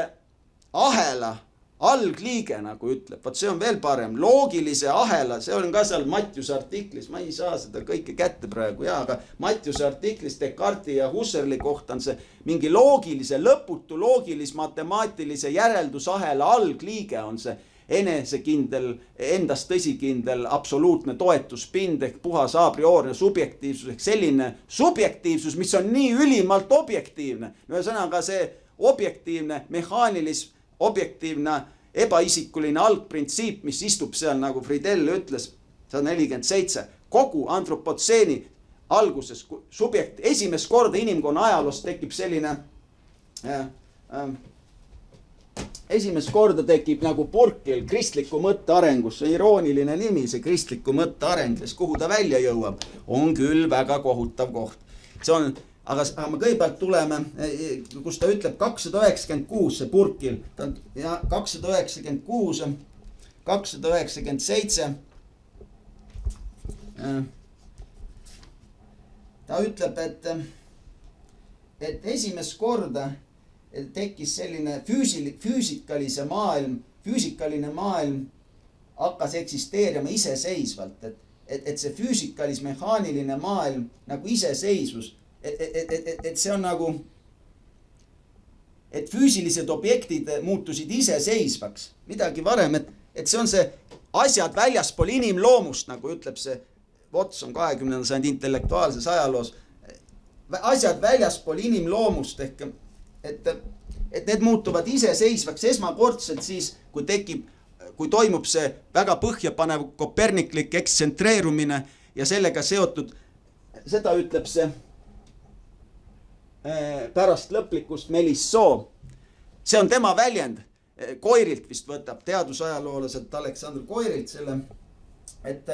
ahela algliige, nagu ütleb, vot see on veel parem, loogilise ahela, see on ka seal Mattiuse artiklis, ma ei saa seda kõike kätte praegu, aga Mattiuse artiklis Descartesi ja Husserli kohta on see mingi loogilise, lõputu loogilis-matemaatilise järeldusahela algliige on see enesekindel, endast tõsikindel, absoluutne toetuspind ehk puhas a priorne subjektiivsus ehk selline subjektiivsus, mis on nii ülimalt objektiivne. Ühesõnaga see objektiivne, objektiivne, ebaisikuline algprintsiip, mis istub seal, nagu Friedel ütles, 147, kogu antropotseeni alguses, esimest korda inimkonna ajaloos tekib selline esimest korda tekib nagu Burkil kristliku mõtte arengus, see irooniline nimi, see kristliku mõtte areng, sest kuhu ta välja jõuab, on küll väga kohutav koht. See on, aga me kõigepealt tuleme, kus ta ütleb 296, see Burkil, ja 296, 297, ta ütleb, et esimest korda tekkis selline füüsikaline maailm hakkas eksisteerima iseseisvalt, et see füüsikalis-mehaaniline maailm nagu iseseisvus, et see on nagu, et füüsilised objektid muutusid iseseisvaks, midagi varem, et see on see asjad väljaspool inimloomust, nagu ütleb see Watson 20. sajandi intellektuaalses ajaloos, asjad väljaspool inimloomust ehk et need muutuvad iseseisvaks esmakordselt siis, kui toimub see väga põhjapanev koperniklik ekstsentreerumine ja sellega seotud, seda ütleb see pärast lõplikust Melisseau. See on tema väljend, Koirilt vist võtab, teadusajaloolased Aleksandr Koirilt selle, et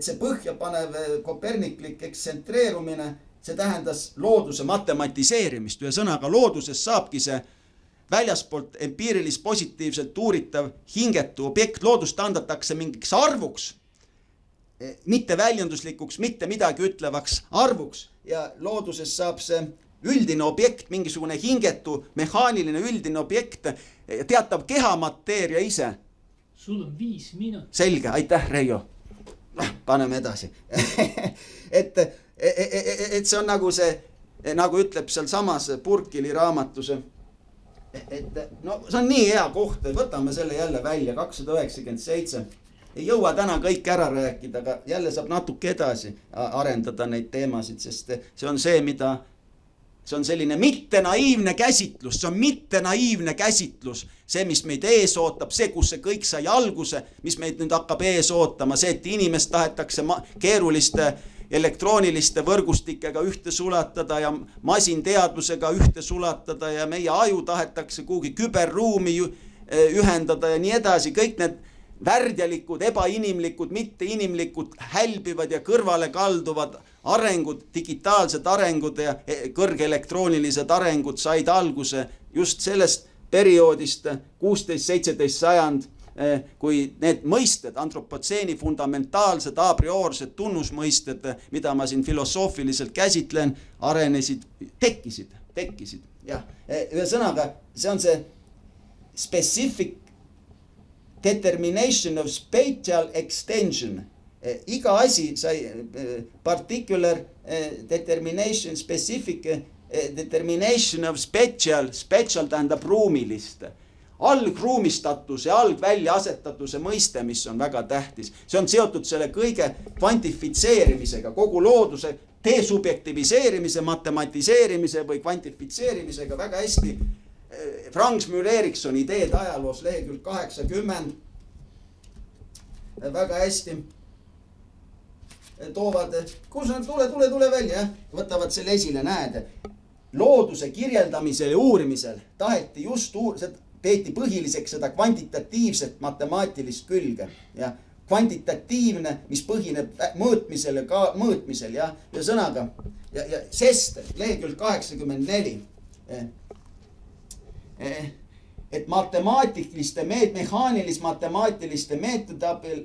see põhjapanev koperniklik ekstsentreerumine, see tähendas looduse matematiseerimist. Ühesõnaga looduses saabki see väljaspoolt empiirilis positiivselt uuritav hingetu objekt. Loodust andatakse mingiks arvuks, mitte väljenduslikuks, mitte midagi ütlevaks arvuks. Ja looduses saab see üldine objekt, mingisugune hingetu, mehaaniline üldine objekt, teatav kehamateeria ise. Sul on 5 minutit. Selge, aitäh, Reijo. Paneme edasi. Et see on nagu see, nagu ütleb seal samas Burkili raamatus, no see on nii hea koht, võtame selle jälle välja, 297. Ei jõua täna kõik ära rääkida, aga jälle saab natuke edasi arendada neid teemasid, sest see on see, mida, see on selline mitte naiivne käsitlus, see on mitte naiivne käsitlus, see, mis meid ees ootab, see, kus see kõik sai alguse, mis meid nüüd hakkab ees ootama, see, et inimest tahetakse keeruliste elektrooniliste võrgustikega ühte sulatada ja masinteadlusega ühte sulatada ja meie aju tahetakse kuhugi küberruumi ühendada ja nii edasi. Kõik need värdjalikud, ebainimlikud, mitteinimlikud, hälbivad ja kõrvale kalduvad arengud, digitaalsed arengud ja kõrgelektroonilised arengud said alguse just sellest perioodist 16-17 sajand, kui need mõisted, antropotseeni fundamentaalsed, a priorsed tunnusmõisted, mida ma siin filosoofiliselt käsitlen, arenesid, tekkisid. Ja, ühesõnaga, see on see specific determination of spatial extension. Iga asi sai particular determination, specific determination of spatial tähendab ruumilist. Algruumistatus ja algväljaasetatuse mõiste, mis on väga tähtis. See on seotud selle kõige kvantifitseerimisega, kogu looduse desubjektiviseerimise, matematiseerimise või kvantifitseerimisega väga hästi. Franz Müller-Eriksoni ideed ajaloos lehekülg 80 väga hästi toovad, kus on, tule välja, võtavad selle esile, näed. Looduse kirjeldamisel ja uurimisel taheti just peeti põhiliseks seda kvantitatiivset matemaatilist külge ja kvantitatiivne, mis põhineb mõõtmisel ja sõnaga ja sest lehekülg 84, et mehaanilis-matemaatiliste meetodi abil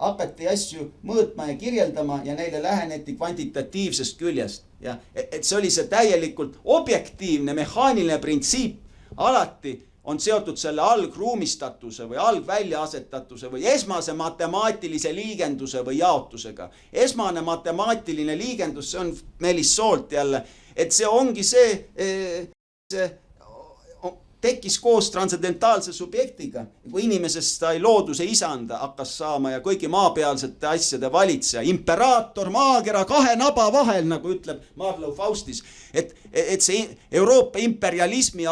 hakati asju mõõtma ja kirjeldama ja neile läheneti kvantitatiivsest küljest ja et see oli see täielikult objektiivne mehaaniline printsiip alati on seotud selle algruumistatuse või algväljaasetatus või esmase matemaatilise liigenduse või jaotusega. Esmane matemaatiline liigendus, see on Melissoolt jälle, et see ongi see tekkis koos transcendentaalse subjektiga, kui inimesest sai looduse isanda, hakkas saama ja kõigi maapealsete asjade valitseja, imperaator maakera kahe naba vahel, nagu ütleb Marlowe Faustis, et see Euroopa imperialismi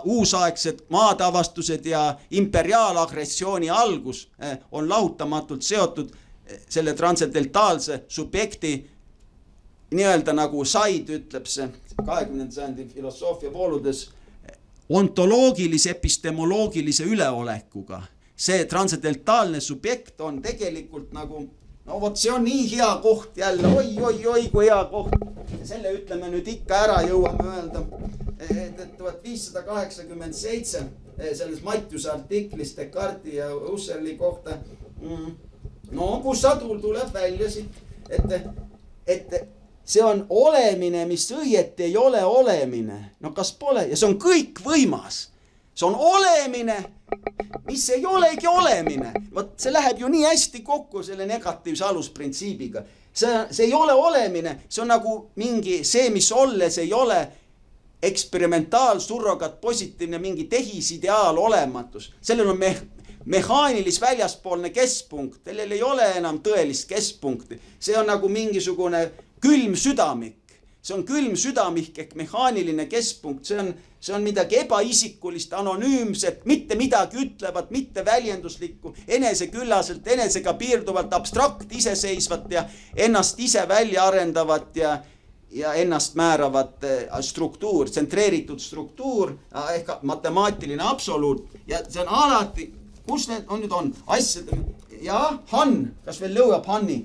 uusaaegsed maatavastused ja imperiaalagressiooni algus on lahutamatult seotud selle transcendentaalse subjekti nii-öelda nagu Said ütleb see 20. sajandi filosoofia vooludes ontoloogilise epistemoloogilise üleolekuga. See transcendentaalne subjekt on tegelikult nagu, no vot see on nii hea koht jälle, oi, kui hea koht. Selle ütleme nüüd ikka ära jõuame öelda, et 1587 selles Mattiuse artiklis Descartesi ja Husserli kohta, no kus sadul tuleb välja siit, et see on olemine, mis õieti ei ole olemine. No kas pole? Ja see on kõik võimas. See on olemine, mis ei olegi olemine. Vot see läheb ju nii hästi kokku selle negatiivse alusprintsiibiga. See ei ole olemine. See on nagu mingi see, mis olles ei ole eksperimentaal, surrogat, positiivne, mingi tehisideaal olematus. Sellel on mehaanilis väljaspoolne keskpunkt. Sellel ei ole enam tõelist keskpunkti. See on nagu mingisugune külm südamik. See on külm südamik ehk mehaaniline keskpunkt. See on midagi ebaisikkulist, anonüümset, mitte midagi ütlevat, mitte väljenduslikku, eneseküllaselt, enesega piirduvalt, abstrakt, iseseisvat ja ennast ise välja arendavat ja ennast määravat struktuur, tsentreeritud struktuur ehk matemaatiline absoluut. Ja see on alati, kus need on nüüd on asjad ja Han, kas veel lõuab Hanni?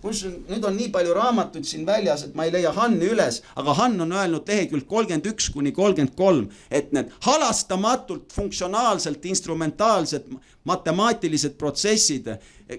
Nüüd on nii palju raamatuid siin väljas, et ma ei leia Hanni üles, aga Han on öelnud lehekülg 31-33, et need halastamatult funktsionaalselt instrumentaalsed matemaatilised protsessid,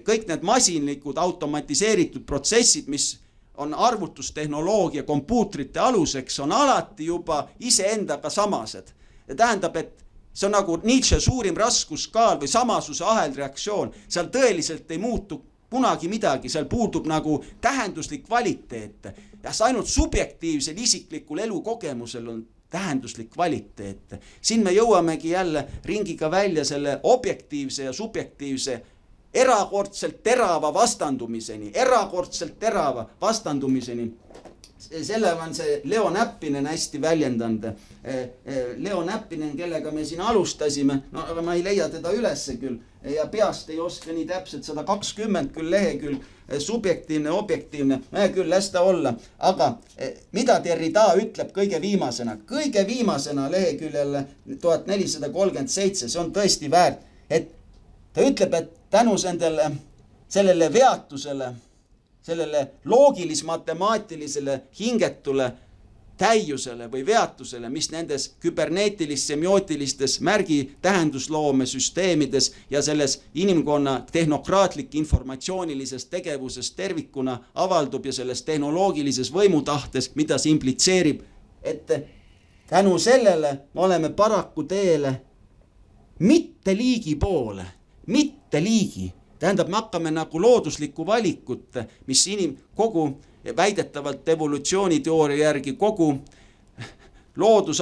kõik need masinlikud automatiseeritud protsessid, mis on arvutustehnoloogia kompuutrite aluseks, on alati juba iseendaga samased. Ja tähendab, et see on nagu Nietzsche suurim raskuskaal või samasuse ahelreaktsioon, seal tõeliselt ei muutu kunagi midagi, seal puudub nagu tähenduslik kvaliteet. Ja ainult subjektiivsel isiklikul elukogemusel on tähenduslik kvaliteet. Siin me jõuamegi jälle ringiga välja selle objektiivse ja subjektiivse erakordselt terava vastandumiseni. Selle on see Leo Näppinen hästi väljendanud. Leo Näppinen, kellega me siin alustasime, no aga ma ei leia teda ülesse küll ja peast ei oska nii täpselt 120 küll lehekülg, subjektiivne, objektiivne, küll las ta olla. Aga mida Derrida ütleb kõige viimasena? Kõige viimasena leheküljel 1437, see on tõesti väärt, et ta ütleb, et tänu sellele veatusele, sellele loogilis-matemaatilisele hingetule täiusele või veatusele, mis nendes küberneetilis-semiootilistes märgi tähendusloome süsteemides ja selles inimkonna tehnokraatlik informatsioonilises tegevuses tervikuna avaldub ja selles tehnoloogilises võimutahtes, mida see implitseerib, et tänu sellele me oleme paraku teele mitte liigi poole, mitte liigi. Tähendab, me hakkame nagu looduslikku valikut, mis kogu väidetavalt evolutsiooniteooria järgi kogu loodus